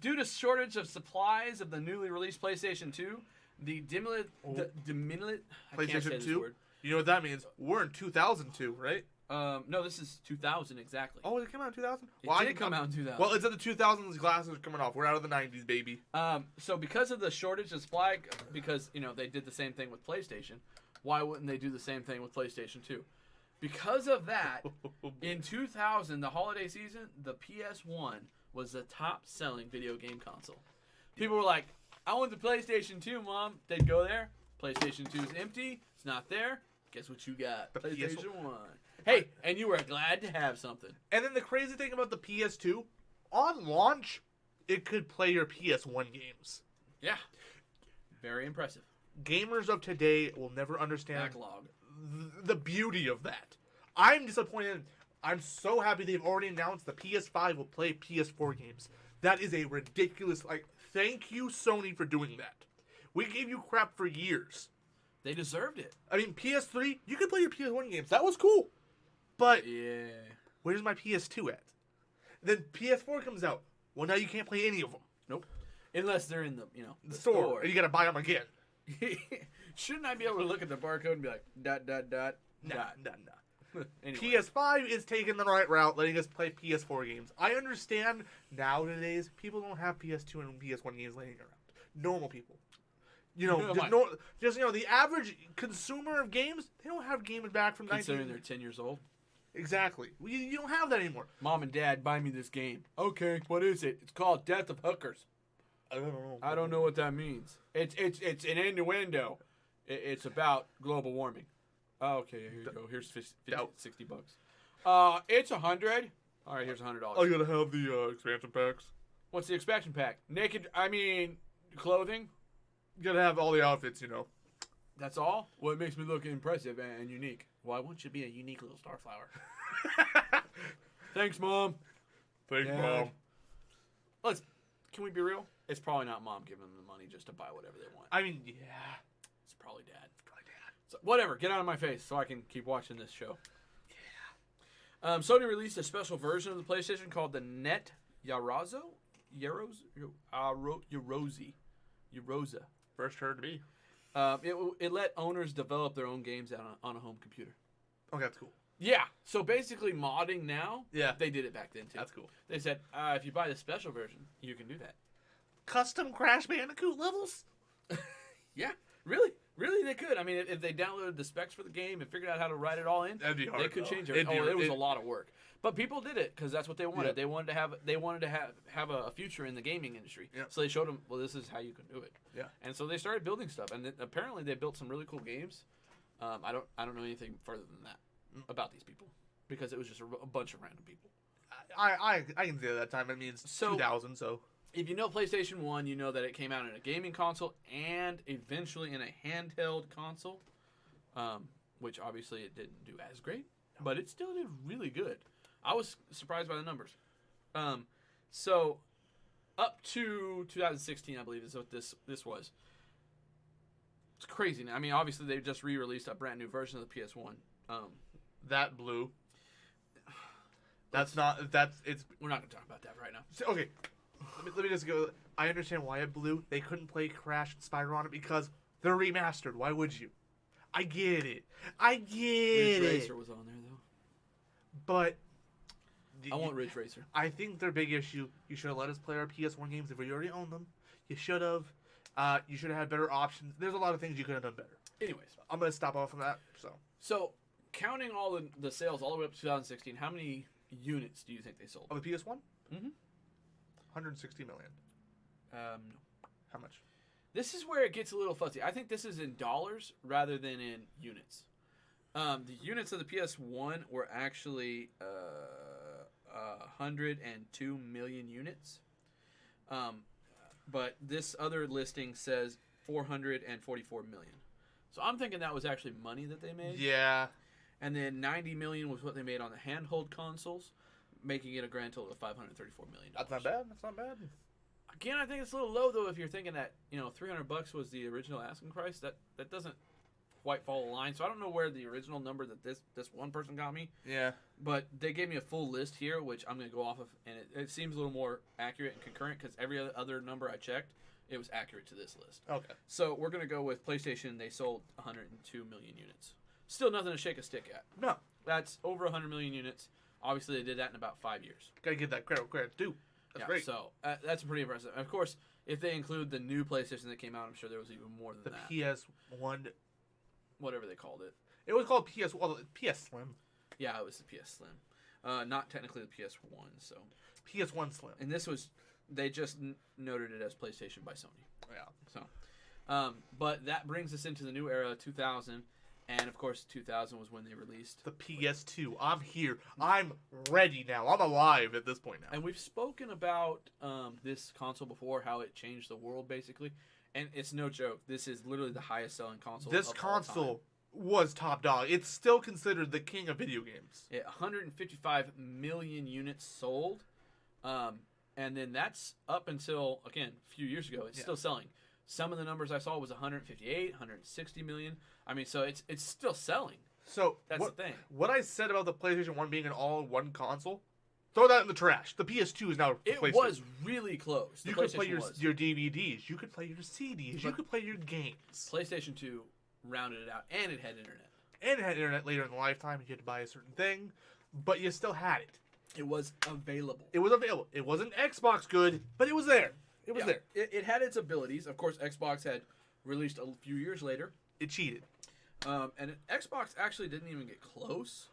Due to shortage of supplies of the newly released PlayStation 2, the diminutive I can't say PlayStation this 2? word. You know what that means? We're in 2002, right? No, this is 2000 exactly. Oh, it came out in 2000? It did come out in 2000. Well, it's in the 2000s. Glasses are coming off. We're out of the 90s, baby. So because of the shortage of supply, because they did the same thing with PlayStation, why wouldn't they do the same thing with PlayStation 2? Because of that, in 2000, the holiday season, the PS1 was the top-selling video game console. People were like, "I want the PlayStation 2, Mom." They'd go there. PlayStation 2 is empty. It's not there. Guess what you got? The PlayStation 1. Hey, and you were glad to have something. And then the crazy thing about the PS2, on launch, it could play your PS1 games. Yeah. Very impressive. Gamers of today will never understand Backlog. the beauty of that. I'm disappointed. I'm so happy they've already announced the PS5 will play PS4 games. That is a ridiculous. Thank you, Sony, for doing that. We gave you crap for years. They deserved it. I mean, PS3, you could play your PS1 games. That was cool. But Yeah. where's my PS2 at? Then PS4 comes out. Well, now you can't play any of them. Nope. Unless they're in the The store. And you gotta buy them again. Shouldn't I be able to look at the barcode and be like, dot, dot, dot, Nah, dot. nah, nah. Anyway. PS5 is taking the right route, letting us play PS4 games. I understand nowadays people don't have PS2 and PS1 games laying around. Normal people. The average consumer of games, they don't have games back from Considering 19... they're 10 years old. Exactly. You don't have that anymore. Mom and Dad, buy me this game. Okay, what is it? It's called Death of Hookers. I don't know. I don't know what that means. It's an innuendo. It's about global warming. Okay, here you go. Here's 50, Doubt. $60. It's $100. All right, here's $100. Oh, you gotta have the expansion packs. What's the expansion pack? Clothing. You gotta have all the outfits, That's all? Well, it makes me look impressive and unique. Why won't you be a unique little starflower? Thanks, Mom. Thanks, Dad. Mom. Can we be real? It's probably not Mom giving them the money just to buy whatever they want. I mean, yeah. It's probably Dad. So, whatever. Get out of my face so I can keep watching this show. Yeah. Sony released a special version of the PlayStation called the Net Yaroza. Yaroza. First heard to me. It let owners develop their own games on a home computer. Okay, that's cool. Yeah. So basically, modding now. Yeah. They did it back then too. That's cool. They said if you buy the special version, you can do that. Custom Crash Bandicoot levels? Yeah. Really, they could. I mean, if they downloaded the specs for the game and figured out how to write it all in, That'd be hard. they could though. change it. It was a lot of work, but people did it because that's what they wanted. Yeah. They wanted to have a future in the gaming industry. Yeah. So they showed them, well, this is how you can do it. Yeah. And so they started building stuff, and apparently they built some really cool games. I don't know anything further than that about these people because it was just a bunch of random people. I can say that time. I mean, it's So- 2000, so. If you know PlayStation 1, you know that it came out in a gaming console and eventually in a handheld console, which obviously it didn't do as great, but it still did really good. I was surprised by the numbers. So up to 2016, I believe, is what this was. It's crazy. I mean, obviously they just re-released a brand new version of the PS1. That blue. It's. We're not going to talk about that right now. So, okay. Let me just go. I understand why it blew. They couldn't play Crash and Spyro on it because they're remastered. Why would you? I get it. Ridge Racer was on there, though. But I want Ridge Racer. I think their big issue, you should have let us play our PS1 games if we already own them. You should have. You should have had better options. There's a lot of things you could have done better. Anyways. I'm going to stop off on that. So, counting all the sales all the way up to 2016, how many units do you think they sold? Of the PS1? Mm-hmm. 160 million. No. How much? This is where it gets a little fuzzy. I think this is in dollars rather than in units. The units of the PS1 were actually 102 million units. But this other listing says 444 million. So I'm thinking that was actually money that they made. Yeah. And then 90 million was what they made on the handheld consoles, making it a grand total of 534 million. That's not bad. That's not bad. Again, I think it's a little low though if you're thinking that, $300 was the original asking price. That doesn't quite fall in line. So I don't know where the original number that this one person got me, Yeah. but they gave me a full list here, which I'm going to go off of, and it seems a little more accurate and concurrent because every other number I checked, it was accurate to this list. Okay. So we're going to go with PlayStation. They sold 102 million units. Still nothing to shake a stick at. No. That's over 100 million units. Obviously, they did that in about 5 years. Gotta give that credit too. That's great. So that's pretty impressive. Of course, if they include the new PlayStation that came out, I'm sure there was even more than The that. PS1. Whatever they called it. It was called PS Slim. Yeah, it was the PS Slim. Not technically the PS1. So PS1 Slim. and this was they just noted it as PlayStation by Sony. Yeah. So, but that brings us into the new era, 2000, And of course, 2000 was when they released. The PS2. I'm here. I'm ready now. I'm alive at this point now. And we've spoken about this console before, how it changed the world basically. And it's no joke. This is literally the highest selling console. This of all time. console was top dog. It's still considered the king of video games. 155 million units sold. And then that's up until, again, a few years ago. It's Yeah. still selling. Some of the numbers I saw was 158, 160 million. I mean, so it's still selling. So That's the thing. What I said about the PlayStation 1 being an all-in-one console, throw that in the trash. The PS2 is now It PlayStation. was really close. The You could play PlayStation your was. DVDs. You could play your CDs. You But- could play your games. PlayStation 2 rounded it out, and it had internet. And it had internet later in the lifetime. You had to buy a certain thing, but you still had it. It was available. It was available. It wasn't Xbox good, but it was there. It was Yeah, there. It had its abilities. Of course, Xbox had released a few years later. It cheated. And Xbox actually didn't even get close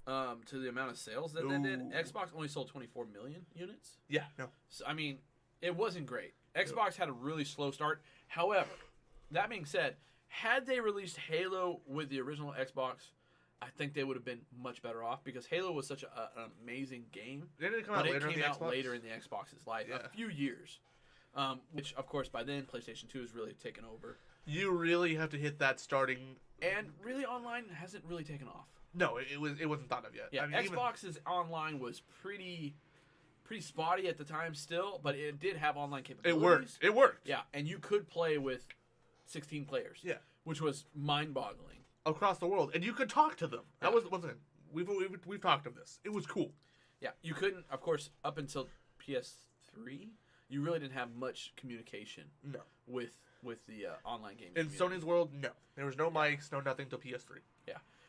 to the amount of sales that they did. No. Xbox only sold 24 million units. Yeah, no. So, I mean, it wasn't great. Xbox had a really slow start. However, that being said, had they released Halo with the original Xbox, I think they would have been much better off because Halo was such an amazing game. Didn't it come But out it later in came the out Xbox? later in the Xbox's life, Yeah. a few years. Which, of course, by then, PlayStation 2 has really taken over. You really have to hit that starting. And really, online hasn't really taken off. No, it wasn't thought of yet. Yeah, I mean, even- Xbox's online was pretty spotty at the time still, but it did have online it capabilities. worked. It worked. Yeah, and you could play with 16 players. Yeah. Which was mind-boggling. Across the world, and you could talk to them. That Yeah. was wasn't. We've talked of this. It was cool. Yeah, you couldn't, of course, up until PS3, you really didn't have much communication No. with the online gaming In community. Sony's world, no. There was no mics, no nothing till PS3.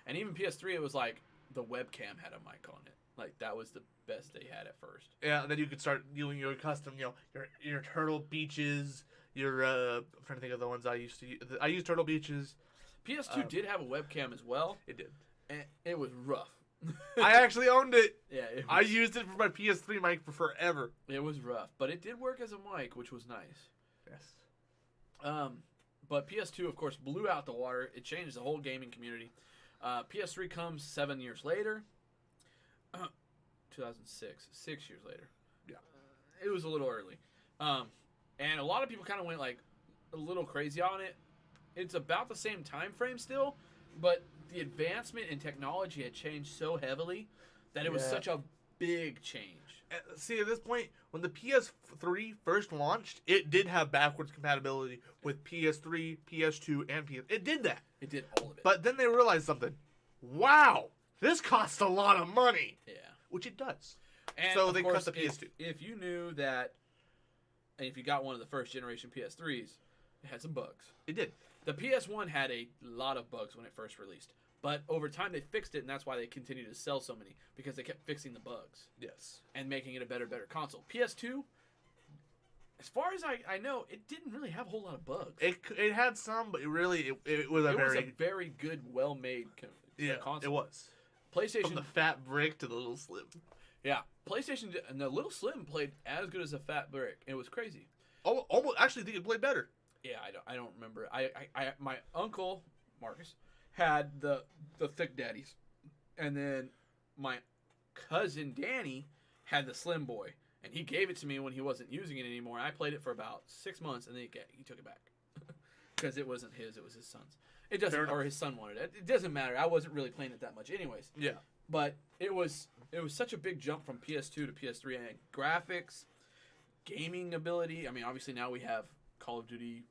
And even PS3, it was like the webcam had a mic on it. Like, that was the best they had at first. Yeah, and then you could start doing your custom, your Turtle Beaches, your I'm trying to think of the ones I used to use. I used Turtle Beaches. PS2 did have a webcam as well, It did. and it was rough. I actually owned it. Yeah, it was, I used it for my PS3 mic for forever. it was rough, but it did work as a mic, which was nice. Yes. But PS2, of course, blew out the water. It changed the whole gaming community. PS3 comes 7 years later. 2006, 6 years later. Yeah. It was a little early. And a lot of people kind of went like a little crazy on it. It's about the same time frame still, but the advancement in technology had changed so heavily that it was Yeah. such a big change. See, at this point, when the PS3 first launched, it did have backwards compatibility with PS3, PS2, and PS. It did that. It did all of it. But then they realized something. Wow, this costs a lot of money, yeah. which it does. And So of they cut course, the PS2. If you knew that, and if you got one of the first generation PS3s, it had some bugs. It did. The PS1 had a lot of bugs when it first released, but over time they fixed it, and that's why they continue to sell so many, because they kept fixing the bugs Yes. and making it a better console. PS2, as far as I know, it didn't really have a whole lot of bugs. It had some, but it really it was a It very was a very good, well-made console. It was. PlayStation, From the fat brick to the little slim. yeah, PlayStation and the Little Slim played as good as a fat brick. It was crazy. Almost, actually, think it played better. Yeah, I don't remember. My uncle Marcus had the thick daddies, and then my cousin Danny had the Slim Boy, and he gave it to me when he wasn't using it anymore. I played it for about 6 months, and then he took it back because it wasn't his; it was his son's. It doesn't, Fair enough. or his son wanted it. It doesn't matter. I wasn't really playing it that much, anyways. Yeah. But it was such a big jump from PS2 to PS3, and graphics, gaming ability. I mean, obviously now we have Call of Duty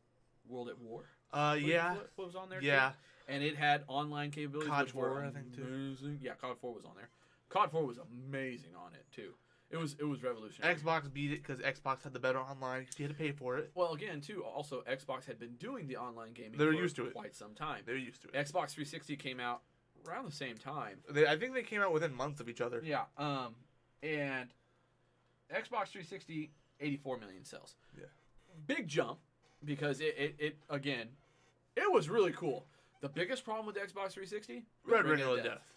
World at War. Yeah. What was on there? Yeah. Too? And it had online capabilities. COD which were 4, I think, too. amazing. Yeah, COD 4 was on there. COD 4 was amazing on it too. It was revolutionary. Xbox beat it because Xbox had the better online. You had to pay for it. Well, again, too. Also, Xbox had been doing the online gaming. They were for used to it. quite some time. They're used to it. Xbox 360 came out around the same time. I think they came out within months of each other. Yeah. And Xbox 360, 84 million sales. Yeah. Big jump because it again, it was really cool. The biggest problem with the Xbox 360? Red Ring of Death.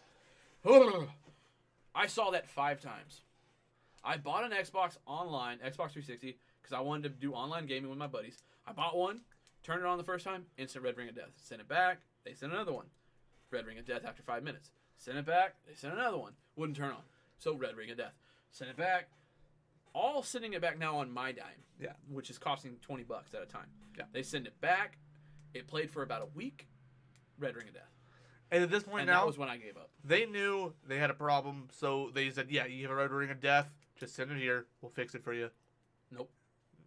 I saw that 5 times. I bought an Xbox online, Xbox 360, because I wanted to do online gaming with my buddies. I bought one, turned it on the first time, instant Red Ring of Death. Sent it back, They sent another one. Red Ring of Death after 5 minutes. Sent it back. They sent another one. Wouldn't turn on. So Red Ring of Death. Sent it back. All sending it back now on my dime. Yeah. Which is costing $20 at a time. Yeah. They send it back. It played for about a week. Red Ring of Death. And at this point And now, that was when I gave up. they knew they had a problem, so they said, "Yeah, you have a Red Ring of Death. Just send it here. We'll fix it for you." Nope.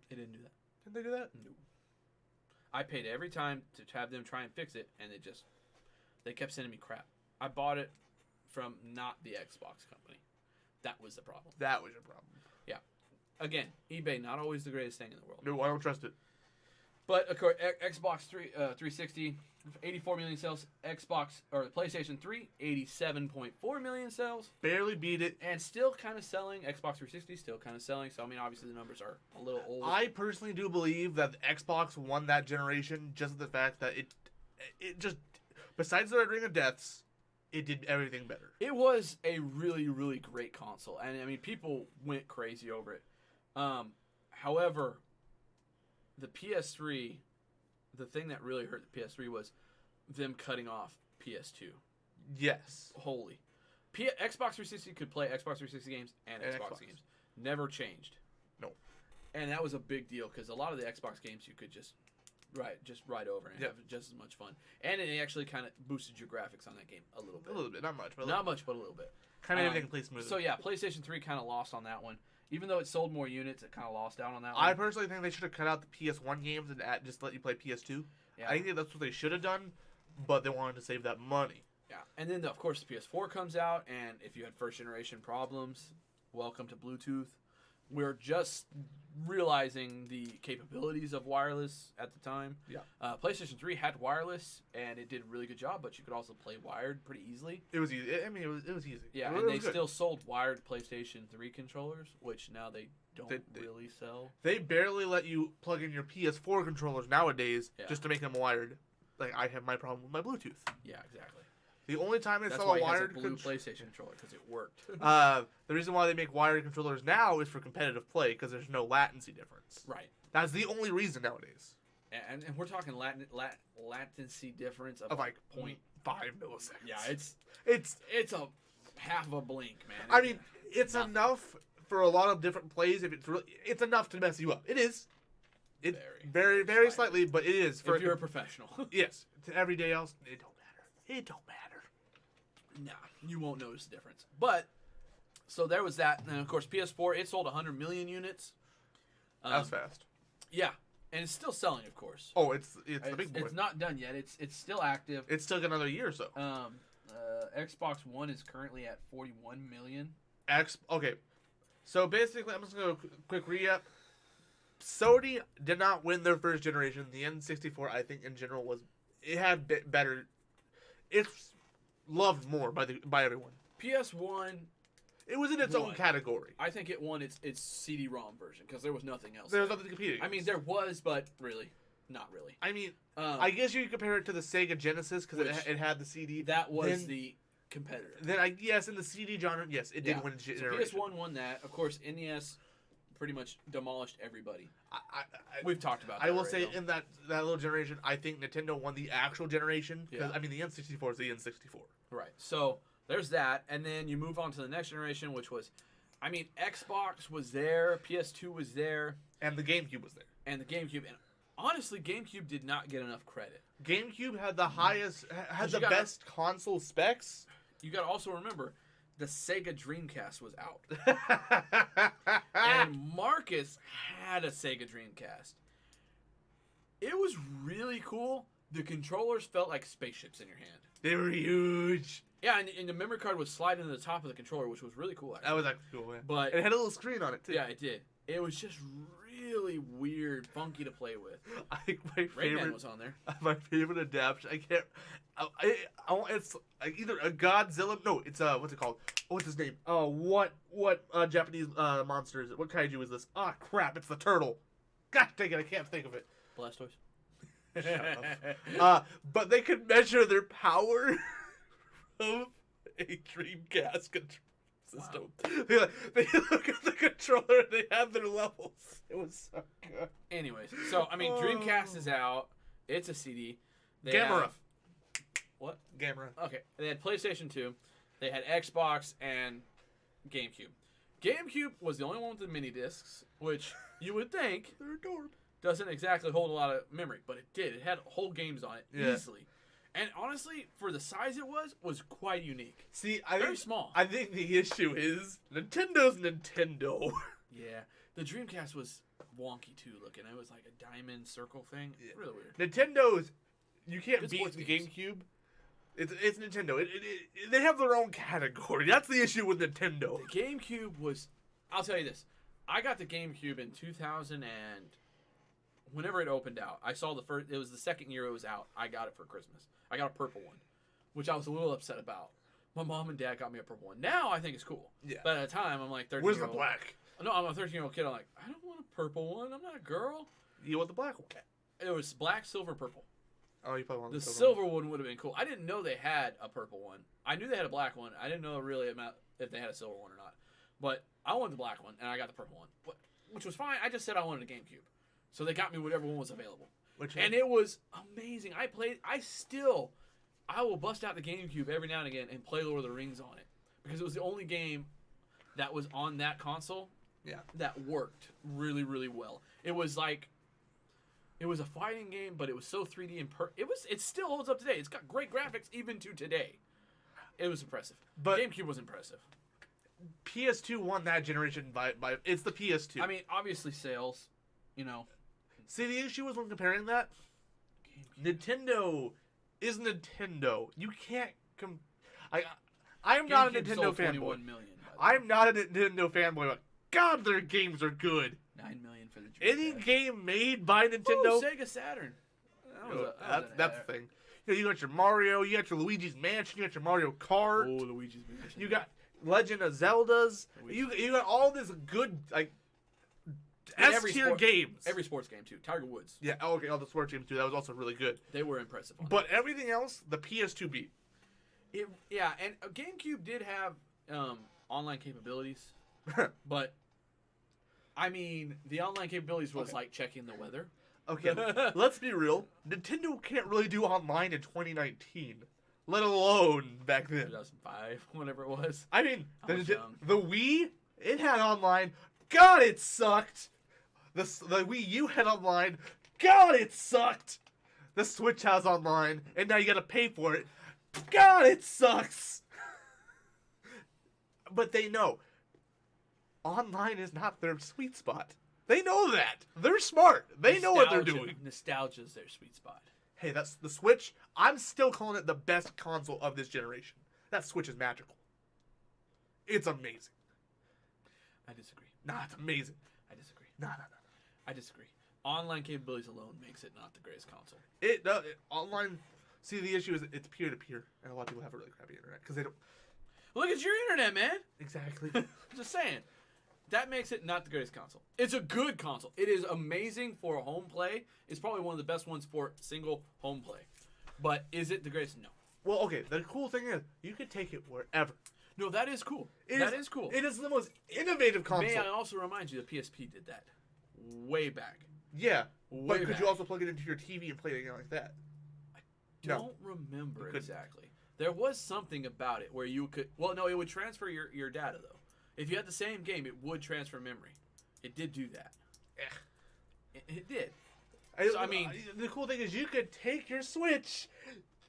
It didn't do that. Didn't they do that? No. I paid every time to have them try and fix it, and they kept sending me crap. I bought it from not the Xbox company. That was the problem. That was your problem. Again, eBay, not always the greatest thing in the world. No, I don't trust it. But of course, Xbox 360, 84 million sales. Xbox or PlayStation 3, 87.4 million sales, Barely beat it. and still kind of selling. Xbox 360 still kind of selling. So I mean, obviously the numbers are a little old. I personally do believe that the Xbox won that generation just the fact that it just, besides the Red Ring of Deaths, it did everything better. It was a really, really great console, and I mean, people went crazy over it. However, the PS3, the thing that really hurt the PS3 was them cutting off PS2. Yes. Holy. Xbox 360 could play Xbox 360 games and And Xbox Xbox. games. Never changed. No. And that was a big deal because a lot of the Xbox games you could just ride over and Yep. have just as much fun. And it actually kind of boosted your graphics on that game a little bit. A little bit, not much, but Not much, but a little bit. kind of everything plays smoothly. So yeah, PlayStation 3 kind of lost on that one. Even though it sold more units, it kind of lost out on that one. I personally think they should have cut out the PS1 games and just let you play PS2. Yeah. I think that's what they should have done, but they wanted to save that money. Yeah, and then of course the PS4 comes out, and if you had first generation problems, welcome to Bluetooth. We're just realizing the capabilities of wireless at the time. Yeah. PlayStation 3 had wireless, and it did a really good job, but you could also play wired pretty easily. It was easy. I mean, it was easy. Yeah, It and was they good. still sold wired PlayStation 3 controllers, which now they don't They- really sell. They barely let you plug in your PS4 controllers nowadays Yeah. just to make them wired. Like, I have my problem with my Bluetooth. Yeah, exactly. The only time they That's sell why a he has a wired blue controller. PlayStation controller, because it worked. The reason why they make wired controllers now is for competitive play because there's no latency difference. Right. That's the only reason nowadays. And we're talking latency difference of Of like point. 0.5 milliseconds. Yeah, it's. it's a half of a blink, man. I mean, it's nothing. enough for a lot of different plays. If it's really, it's enough to mess you up. It is. It very, very slightly, but it is for if you're a professional. yes. To everyday else, it don't matter. It don't matter. Nah, you won't notice the difference. But so there was that, and then of course PS4, it sold 100 million units. That was fast. Yeah, and it's still selling, of course. Oh, it's the big boy. It's not done yet. It's still active. It's still got another year or so. Xbox One is currently at 41 million. Okay, so basically, I'm just gonna go quick recap. Sony did not win their first generation. The N64, I think, in general, it had better. It's loved more by everyone. PS1, It was in its own Won. category. I think it won its CD-ROM version because there was nothing else. There was nothing to compete I mean, against. there was, but really, not really. I mean, I I guess you could compare it to the Sega Genesis because Which- it had the CD. that was then- the competitor. Then yes, in the CD genre, yes, it did Yeah. win its So generation. PS1 won that. Of course, NES pretty much demolished everybody. I, We've talked about that I will already, say though. in that little generation, I think Nintendo won the actual generation. Because Yeah. I mean, the N64 is the N64. Right. So there's that, and then you move on to the next generation, which was, I mean, Xbox was there, PS2 was there, And the GameCube was there. and the GameCube. And honestly, GameCube did not get enough credit. GameCube had the highest, had you the gotta- best console specs. You got to also remember, the Sega Dreamcast was out, and and Marcus had a Sega Dreamcast. It was really cool. The controllers felt like spaceships in your hand. they were huge. Yeah, and the memory card would slide into the top of the controller, which was really cool. Actually. That was actually cool, man. But it had a little screen on it too. yeah, it did. It was just really weird, funky to play with. I think my Rayman favorite, was on there. my favorite adaptation. I can't. It's like either a Godzilla. No, it's what's it called? What's his name? What Japanese monster is it? What kaiju is this? Ah, crap! It's the turtle. Gosh dang it! I can't think of it. Blastoise. But they could measure their power of a Dreamcast control system. They look at the controller and they have their levels. It was so good. Anyways, so I mean, Dreamcast is out. It's a CD. They Gamera. have What? Gamera. Okay, they had PlayStation 2, they had Xbox and GameCube. GameCube was the only one with the mini discs, which you would think They're adorable. doesn't exactly hold a lot of memory, but it did. It had whole games on it Yeah. easily, and honestly, for the size it was quite unique. See, I Very think small. I think the issue is Nintendo's Nintendo. Yeah, the Dreamcast was wonky too looking. It was like a diamond circle thing. Yeah. Really weird. Nintendo's, you can't Good beat sports the games. GameCube. It's Nintendo. They have their own category. That's the issue with Nintendo. The GameCube was. I'll tell you this. I got the GameCube in 2000 and whenever it opened out. I saw the first. It was the second year it was out. I got it for Christmas. I got a purple one, which I was a little upset about. My mom and dad got me a purple one. Now I think it's cool. Yeah. But at the time I'm like 13. Where's the black? No, I'm a 13-year-old kid. I'm like, I don't want a purple one. I'm not a girl. You want the black one? It was black, silver, purple. Oh, you probably want The the silver one would have been cool. I didn't know they had a purple one. I knew they had a black one. I didn't know really if they had a silver one or not. But I wanted the black one, and I got the purple one, which was fine. I just said I wanted a GameCube. So they got me whatever one was available. Which And it was amazing. I will bust out the GameCube every now and again and play Lord of the Rings on it. Because it was the only game that was on that console Yeah. that worked really, really well. It was like... It was a fighting game, but it was so 3D and it still holds up today. It's got great graphics even to today. It was impressive. But- GameCube was impressive. PS2 won that generation by it's the PS2. I mean, obviously sales, you know. See, the issue is when comparing that, Nintendo is Nintendo. You can't I'm not a GameCube Nintendo sold fanboy. 21 million. By the way. I'm not a Nintendo fanboy, but God, their games are good. 9 million for the Any Dreamcast. game made by Ooh, Nintendo, Sega Saturn. that's the thing. You got your Mario, you got your Luigi's Mansion, you got your Mario Kart, Oh, Luigi's Mansion. you got Legend of Zeldas. Luigi. You got all this good like And S tier games. Every sports game too. Tiger Woods. Yeah, okay, all the sports games too. That was also really good. They were impressive. On But everything else, the PS2 beat. yeah, and GameCube did have online capabilities, but I mean, the online capabilities was Okay. like checking the weather. Okay, let's be real. Nintendo can't really do online in 2019, let alone back then. 2005, whatever it was. I mean, I was young. the Wii, it had online. God, it sucked. The Wii U had online. God, it sucked. The Switch has online, and now you gotta pay for it. God, it sucks. But they know online is not their sweet spot. They know that. They're smart. They know what they're doing. Nostalgia's their sweet spot. Hey, that's the Switch. I'm still calling it the best console of this generation. That Switch is magical. It's amazing. I disagree. Nah, it's amazing. I disagree. Nah. I disagree. Online capabilities alone makes it not the greatest console. Online. See, the issue is it's peer to peer, and a lot of people have a really crappy internet because they don't. Look at your internet, man. Exactly. Just saying. That makes it not the greatest console. It's a good console. It is amazing for home play. It's probably one of the best ones for single home play. But is it the greatest? No. Well, okay. The cool thing is you can take it wherever. No, that is cool. It That is cool. It is the most innovative console. May I also remind you, the PSP did that way back. Yeah, Way but could back. you also plug it into your TV and play it again like that? No. Don't remember You couldn't. exactly. There was something about it where you could. Well, no, it would transfer your data though. If you had the same game, it would transfer memory. It did do that. It did. So, I mean- the cool thing is you could take your Switch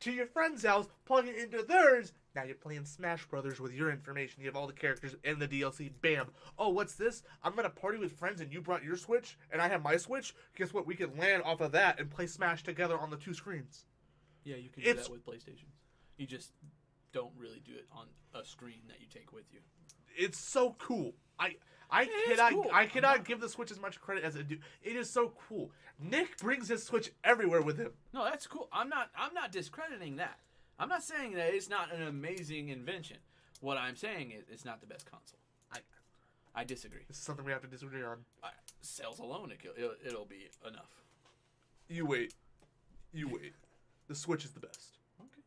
to your friend's house, plug it into theirs. Now you're playing Smash Brothers with your information. You have all the characters and the DLC. Bam. Oh, what's this? I'm gonna party with friends, and you brought your Switch, and I have my Switch. Guess what? We can land off of that and play Smash together on the two screens. Yeah, you can do It's- that with PlayStations. You just don't really do it on a screen that you take with you. It's so cool. I is cannot cool. I cannot give the Switch as much credit as it do. It is so cool. Nick brings his Switch everywhere with him. No, that's cool. I'm not discrediting that. I'm not saying that it's not an amazing invention. What I'm saying is it's not the best console. I disagree. This is something we have to disagree on. Sales alone, it'll be enough. You wait. You wait. The Switch is the best. Okay.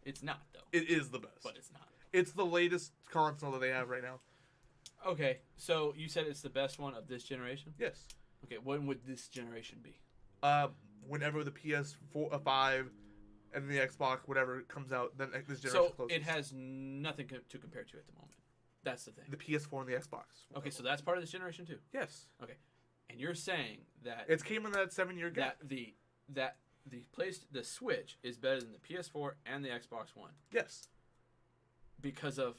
It's not though. It is the best. But it's not. It's the latest console that they have right now. Okay, so you said it's the best one of this generation? Yes. Okay, when would this generation be? Whenever the PS4, 5, and the Xbox, whatever comes out, then this generation So closes. it has nothing to compare to at the moment. That's the thing. the PS4 and the Xbox. Okay, so that's part of this generation too. Yes, And you're saying that it came in that 7-year gap. the Switch is better than the PS4 and the Xbox One Yes, because of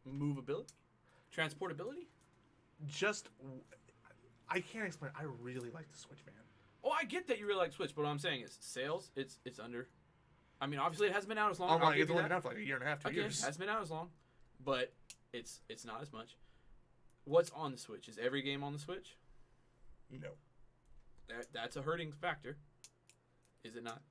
movability, transportability. just I can't explain. I really like the Switch, man. Oh, I get that you really like Switch, but what I'm saying is sales. It's under. I mean, obviously it hasn't been out as long. Oh I'll my, give it's you only that. been out for like a year and a half, 2 Okay, it years. hasn't been out as long, but it's not as much. What's on the Switch? Is every game on the Switch? No, That's a hurting factor. Is it not?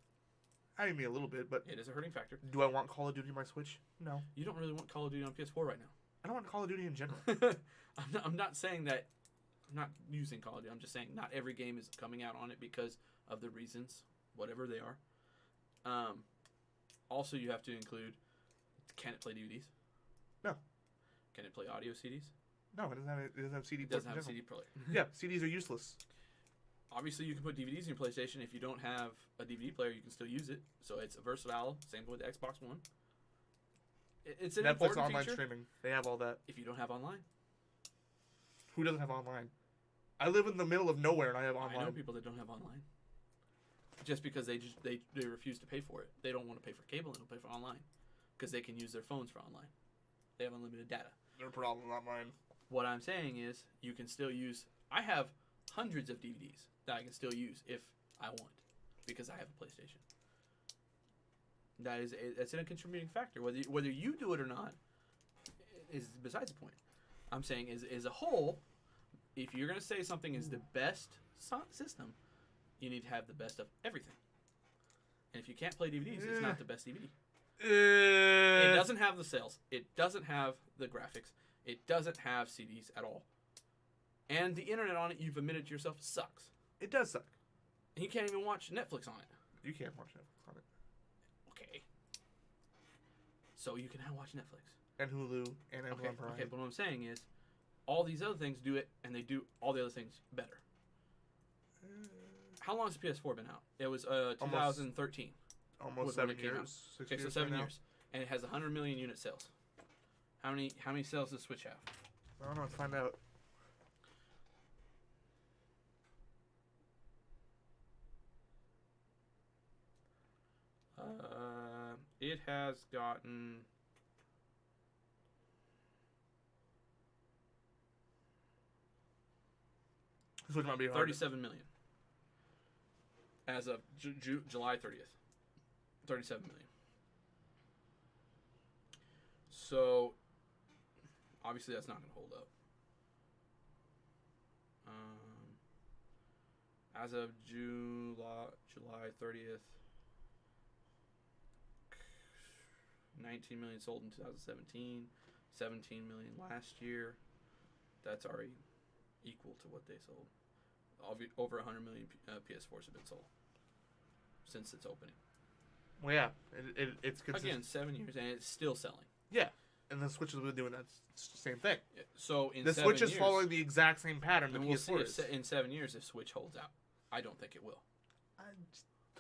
I mean a little bit, but It is a hurting factor. do I want Call of Duty on my Switch? No, You don't really want Call of Duty on PS4 right I don't want Call of Duty in general. now. I'm not saying that. I'm not using Call of Duty. I'm just saying not every game is coming out on it because of the reasons, whatever they are. Also, you have to include: can it play DVDs? No. Can it play audio CDs? No, it doesn't have CD. It doesn't ports have in a general. CD player. Yeah, CDs are useless. Obviously, you can put DVDs in your PlayStation. If you don't have a DVD player, you can still use it. So it's versatile. Same with the Xbox One. It's an Netflix important online feature. streaming, they have all that. If you don't have online, Who doesn't have online? I live in the middle of nowhere and I have I know online. people that don't have online. Just because they refuse to pay for it. They don't want to pay for cable. They don't pay for online because they can use their phones for online. They have unlimited data. Their problem, not mine. What I'm saying is you can still use. I have hundreds of DVDs that I can still use if I want because I have a PlayStation. That's a contributing factor. Whether you do it or not is besides the point. I'm saying as a whole, if you're gonna say something is the best system, you need to have the best of everything. And if you can't play DVDs, it's not the best DVD. It doesn't have the sales. It doesn't have the graphics. It doesn't have CDs at all. And the internet on it, you've admitted to yourself, sucks. It does suck. And you can't even watch Netflix on it. You can't watch Netflix on it. Okay. So you can now watch Netflix. And Hulu and Okay, Amazon Prime. okay, but what I'm saying is, all these other things do it, and they do all the other things better. How long has the PS4 been out? It was 2013. Almost was when 7 it came out. years. 6 Okay, so years 7 right now. years, and it has 100 million unit sales. How many sales does Switch have? I don't know. Let's find out. It has gotten. This one might be hard. 37 million. As of July 30th. 37 million. So, obviously that's not going to hold up. As of July 30th, 19 million sold in 2017, 17 million last year. That's already equal to what they sold. Over 100 million PS4s have been sold since its opening. Well, yeah. It's consistent. Again, 7 years, and it's still selling. Yeah. And the Switch has been doing that same thing. Yeah, so in The 7 Switch is years, following the exact same pattern the and we'll see PS4 if is. in 7 years if Switch holds out. I don't think it will. Hard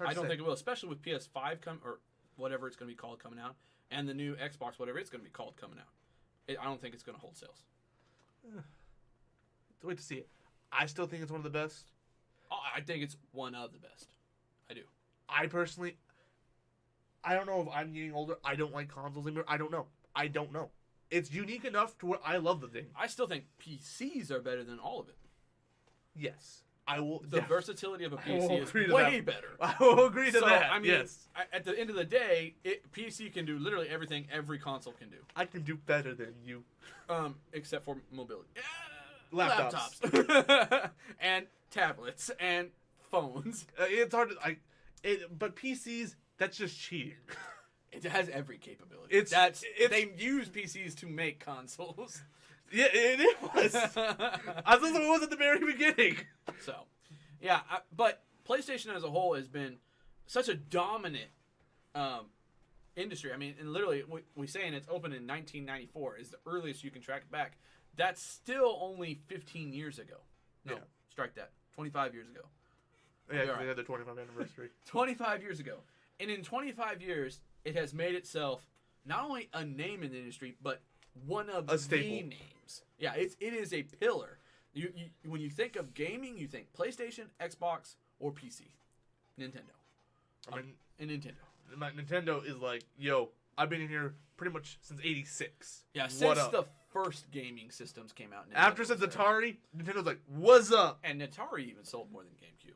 I to don't say. think it will, especially with PS5 or whatever it's going to be called coming out, and the new Xbox, whatever it's going to be called coming out. I don't think it's going to hold sales. Wait to see it. I still think it's one of the best. I think it's one of the best. I do. I personally, I don't know if I'm getting older. I don't like consoles anymore. I don't know. It's unique enough to where I love the thing. I still think PCs are better than all of it. Yes. I will. The versatility of a I will PC is agree to way that. better. I will agree to So, that. I mean, yes. at the end of the day, PC can do literally everything every console can do, I can do better than you. except for mobility. Laptops. Laptops. And tablets and phones. It's hard to. But PCs, that's just cheating. It has every capability. It's- They use PCs to make consoles. Yeah, it was. I thought it was at the very beginning. So, yeah, but PlayStation as a whole has been such a dominant industry. I mean, and literally, we saying it's open in 1994 is the earliest you can track it back. That's still only 15 years ago. No, Yeah. strike that. 25 years ago. Yeah, You're they right. had their 25th anniversary. 25 years ago. And in 25 years, it has made itself not only a name in the industry, but one of A staple. the names. Yeah, it is a pillar. You when you think of gaming, you think PlayStation, Xbox, or PC. Nintendo. I mean, And Nintendo. my Nintendo is like, yo, I've been in here pretty much since '86. Yeah, What since up? the first gaming systems came out. Nintendo After was since there. Atari, Nintendo's like, what's up? And Atari even sold more than GameCube.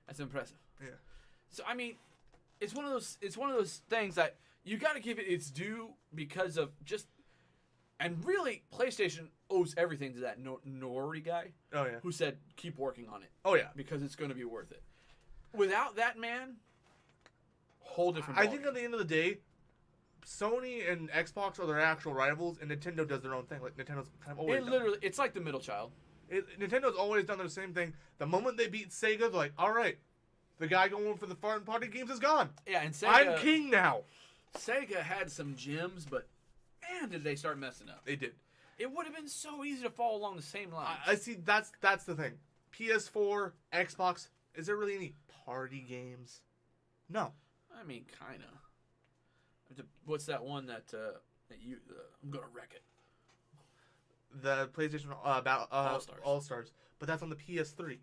That's impressive. Yeah. So I mean, it's one of those things that you got to give it its due because of just, and really PlayStation owes everything to that Nori guy Oh yeah. who said keep working on it Oh yeah. because it's going to be worth it. Without that man, whole different. I ballgame. think at the end of the day, Sony and Xbox are their actual rivals, and Nintendo does their own thing. Like Nintendo's kind of always. it done. literally it's like the middle child. Nintendo's always done their same thing. The moment they beat Sega, they're like, all right, the guy going for the fun party games is gone. Yeah, and Sega, I'm king now. Sega had some gems, but man, did they start messing up. They did. It would have been so easy to fall along the same lines. I see. That's the thing. PS4, Xbox. Is there really any party games? No. I mean, kind of. What's that one that you? I'm gonna wreck it. The PlayStation All-Stars. All Stars, but that's on the PS3.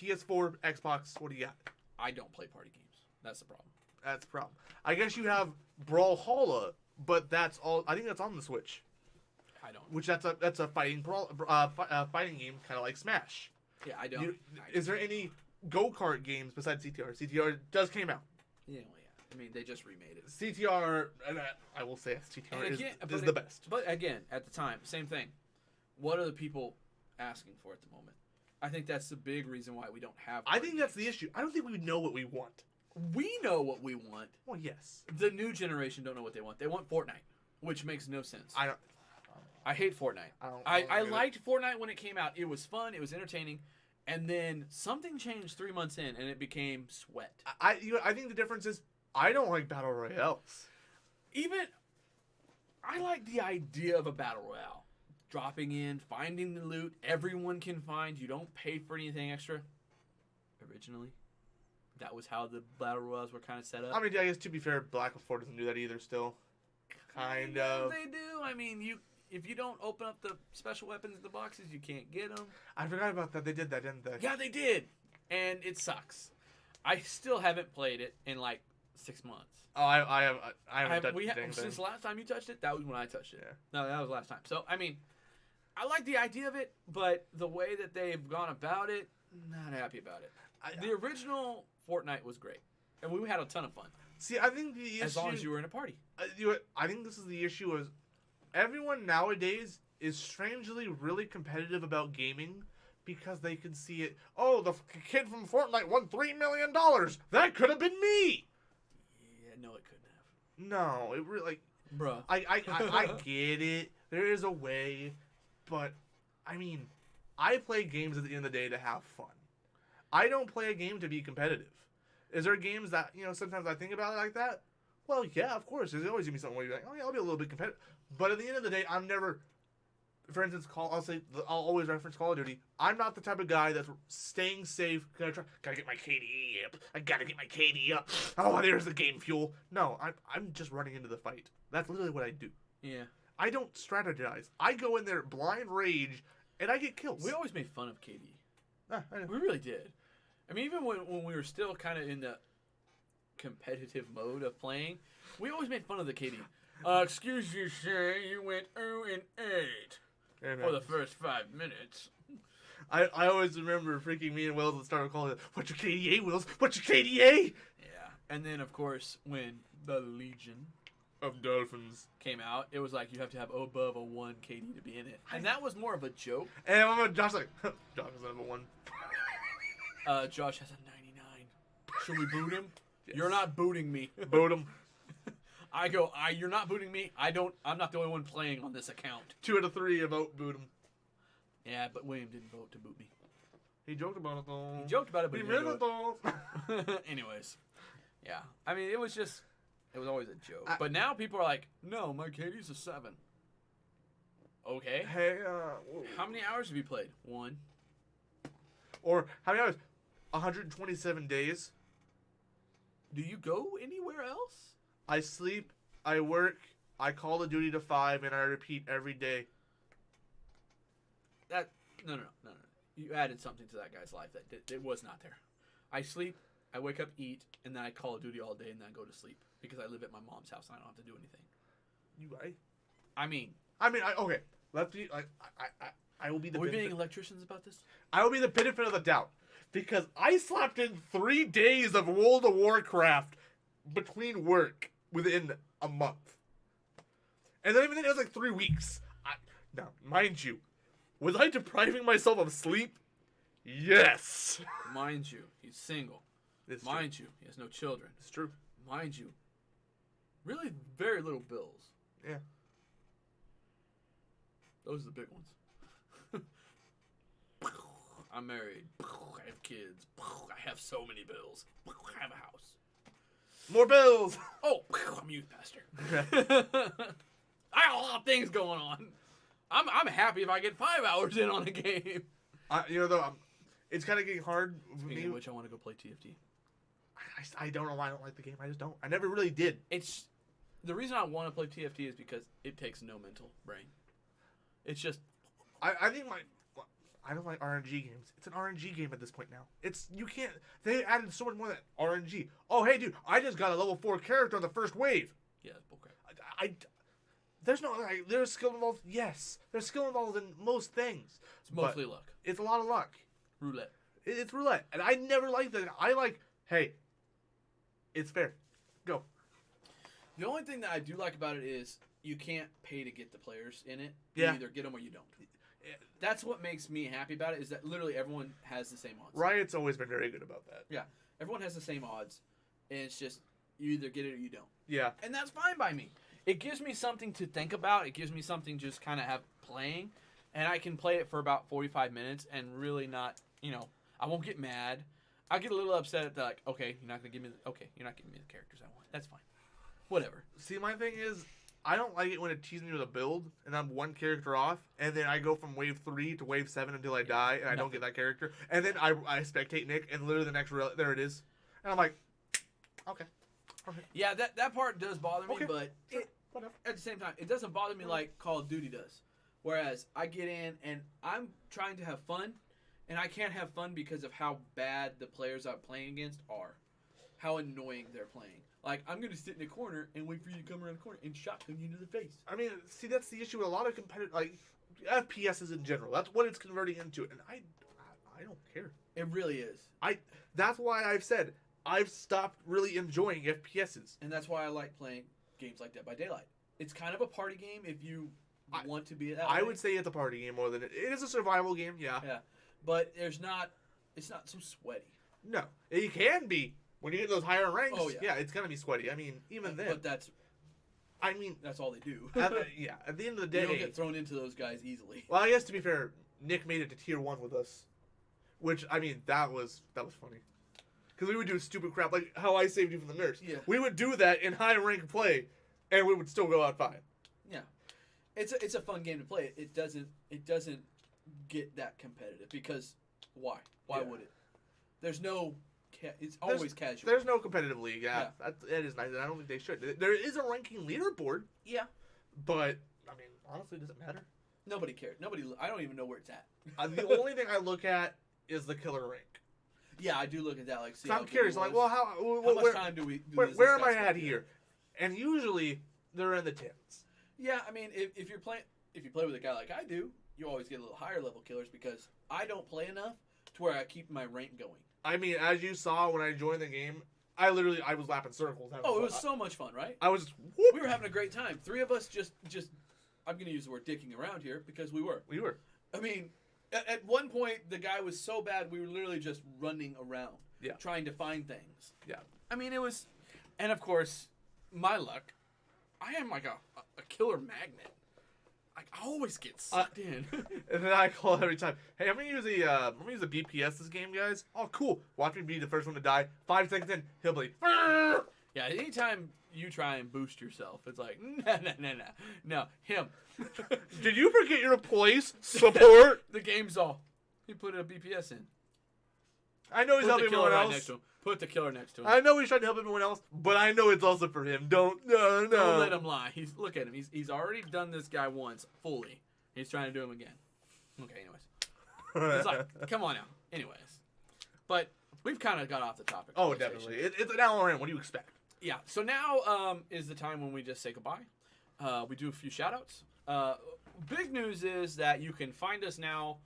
PS4, Xbox. What do you got? I don't play party games. That's the problem. That's the problem. I guess you have Brawlhalla, but that's all. I think that's on the Switch. I don't. Which that's a fighting fighting game, kind of like Smash. Yeah, I don't. Is there any go kart games besides CTR? CTR just came out. Yeah, well, yeah. I mean, they just remade it. CTR, and I will say CTR And is, again, is the best. But again, at the time, same thing. What are the people asking for at the moment? I think that's the big reason why we don't have. I think that's the issue. I don't think we know what we want. We know what we want. Well, yes. The new generation don't know what they want. They want Fortnite, which makes no sense. I don't. I hate Fortnite. I I get it. liked Fortnite when it came out. It was fun. It was entertaining. And then something changed 3 months in, and it became sweat. I think the difference is I don't like battle royales. Even I like the idea of a battle royale. Dropping in, finding the loot, everyone can find. You don't pay for anything extra. Originally, that was how the battle royales were kind of set up. I mean, I guess to be fair, Black Ops 4 doesn't do that either. Still, kind of. They do. I mean, if you don't open up the special weapons in the boxes, you can't get them. I forgot about that. They did that, didn't they? Yeah, they did, and it sucks. I still haven't played it in like 6 months. Oh, I haven't touched We the have, dang thing. since the last time you touched it, that was when I touched it. Yeah. No, that was last time. So I mean, I like the idea of it, but the way that they've gone about it, not happy about it. The original Fortnite was great, and we had a ton of fun See, I think the issue. as long as you were in a party. I think this is the issue is everyone nowadays is strangely really competitive about gaming because they can see it. Oh, the kid from Fortnite won $3 million. That could have been me. Yeah, no, it couldn't have, No, it really like bruh. I get it. There is a way, but I mean, I play games at the end of the day to have fun. I don't play a game to be competitive. Is there games that sometimes I think about it like that? Well, yeah, of course. There's always gonna be something where you're like, oh yeah, I'll be a little bit competitive. But at the end of the day, I'm never. For instance, I'll always reference Call of Duty. I'm not the type of guy that's staying safe. Gotta get my KD up. I gotta get my KD up. Oh, there's the game fuel. No, I'm just running into the fight. That's literally what I do. Yeah, I don't strategize. I go in there blind rage, and I get kills. we always made fun of KD. I know. We really did. I mean, even when we were still kind of in the competitive mode of playing, we always made fun of the KD. Excuse you, sir, you went 0-8 Yeah, man. for the first 5 minutes. I always remember freaking me and Wells would start calling it, what's your KDA, Wills? What's your KDA? Yeah, and then of course when the Legion Of Dolphins. came out, it was like you have to have above a 1 KD to be in it, and that was more of a joke. And I'm Josh like, Josh is number one. Josh has a 99. Should we boot him? You're not booting me. Boot him. I go. You're not booting me. I'm not the only one playing on this account. 2 out of 3 vote boot him. Yeah, but William didn't vote to boot me. He joked about it though. He joked about it, but He he didn't meant do it though. it. Anyways, yeah. I mean, it was always a joke. I- But now people are like, no, my KD's a 7. Okay. Hey, How many hours have you played? 1. Or how many hours? 127 days. Do you go anywhere else? I sleep, I work, I call of Duty to 5, and I repeat every day. That no. You added something to that guy's life that it was not there. I sleep, I wake up, eat, and then I Call of Duty all day, and then I go to sleep because I live at my mom's house and I don't have to do anything. You right? I mean, Okay. Lefty, I will be the are we being benefit. electricians about this? I will be the benefit of the doubt because I slept in 3 days of World of Warcraft between work within a month, and then even then it was like 3 weeks. Now, mind you, was I depriving myself of sleep? Yes. Mind you, he's single. It's Mind you, he has no children. It's true. Mind you, really very little bills. Yeah. Those are the big ones. I'm married. I have kids. I have so many bills. I have a house. More bills. Oh, I'm a youth pastor. I got a lot of things going on. I'm happy if I get 5 hours in on a game. It's kind of getting hard. For Speaking me. of which, I want to go play TFT. I don't know why I don't like the game. I just don't. I never really did. It's the reason I want to play TFT is because it takes no mental brain. It's just I think I don't like RNG games. It's an RNG game at this point now. You can't. They added so much more than RNG. Oh hey dude, I just got a level 4 character on the first wave. yeah, it's bullcrap. There's no there's skill involved. Yes, there's skill involved in most things. It's mostly luck. It's a lot of luck. Roulette. It's roulette, and I never liked that. I like, hey, it's fair. Go. The only thing that I do like about it is you can't pay to get the players in it. Yeah. You either get them or you don't. That's what makes me happy about it is that literally everyone has the same odds. Riot's always been very good about that. Everyone has the same odds, and it's just you either get it or you don't. Yeah. And that's fine by me. It gives me something to think about. It gives me something just kind of have playing, and I can play it for about 45 minutes and really not, I won't get mad. I get a little upset at the, okay, you're not giving me the characters I want. That's fine. Whatever. See, my thing is, I don't like it when it teases me with a build, and I'm one character off, and then I go from wave 3 to wave 7 until I die, and I don't get that character, and then I spectate Nick, and literally the next there it is, and I'm like, okay. Yeah, that part does bother me, Okay. but Whatever. at the same time, it doesn't bother me like Call of Duty does. Whereas I get in and I'm trying to have fun, and I can't have fun because of how bad the players I'm playing against are. How annoying they're playing. Like, I'm going to sit in a corner and wait for you to come around the corner and shotgun you into the face. I mean, see, that's the issue with a lot of competitive, FPSs in general. That's what it's converting into, and I don't care. It really is. That's why I've said I've stopped really enjoying FPSs. And that's why I like playing games like Dead by Daylight. It's kind of a party game if you want to be that I way. would say it's a party game more than it is a survival game. Yeah. Yeah. But it's not so sweaty. No, it can be when you get those higher ranks. Oh, yeah. It's gonna be sweaty. I mean, even then. But that's all they do. At the end of the You don't day. get thrown into those guys easily. Well, I guess to be fair, Nick made it to tier 1 with us, which I mean that was funny, because we would do stupid crap like how I saved you from the nurse. Yeah. We would do that in high rank play, and we would still go out fine. Yeah, it's a fun game to play. It doesn't get that competitive because why? Why Yeah. would it? There's no. It's always casual. There's no competitive league. Yeah, that is nice. And I don't think they should. There is a ranking leaderboard, Yeah. but I mean, honestly, does it matter? Nobody cares. I don't even know where it's at. The only thing I look at is the killer rank. Yeah, I do look at that. Like, see. So how I'm good curious. he Like, was. well, how much where, time do we? where, does where this am I guy at spend? here? And usually they're in the 10s. Yeah, I mean, if you play with a guy like I do, you always get a little higher level killers because I don't play enough to where I keep my rank going. I mean, as you saw when I joined the game, I was lapping circles. having Oh, it fun. was so much fun, right? I was just, We were having a great time. 3 of us just I'm going to use the word dicking around here because we were. We were. I mean, at one point, the guy was so bad, we were literally just running around. Yeah. Trying to find things. Yeah. I mean, it was... And, of course, my luck, I am like a killer magnet. I always get sucked in. And then I call every time. Hey, I'm gonna use a BPS this game, guys. Oh, cool. Watch me be the first one to die. 5 seconds in, he'll be. Yeah, anytime you try and boost yourself, it's like, no, him. Did you forget your place? Support. The game's all. He put a BPS in. I know he's Put the helping killer everyone right else. next to him. Put the killer next to him. I know he's trying to help everyone else, but I know it's also for him. Don't Don't let him lie. Look at him. He's already done this guy once fully. He's trying to do him again. Okay, anyways. It's like, come on now. Anyways. But we've kind of got off the topic. Oh, of PlayStation. definitely. It's an hour in. What do you expect? Yeah. So now is the time when we just say goodbye. We do a few shout outs. Big news is that you can find us now.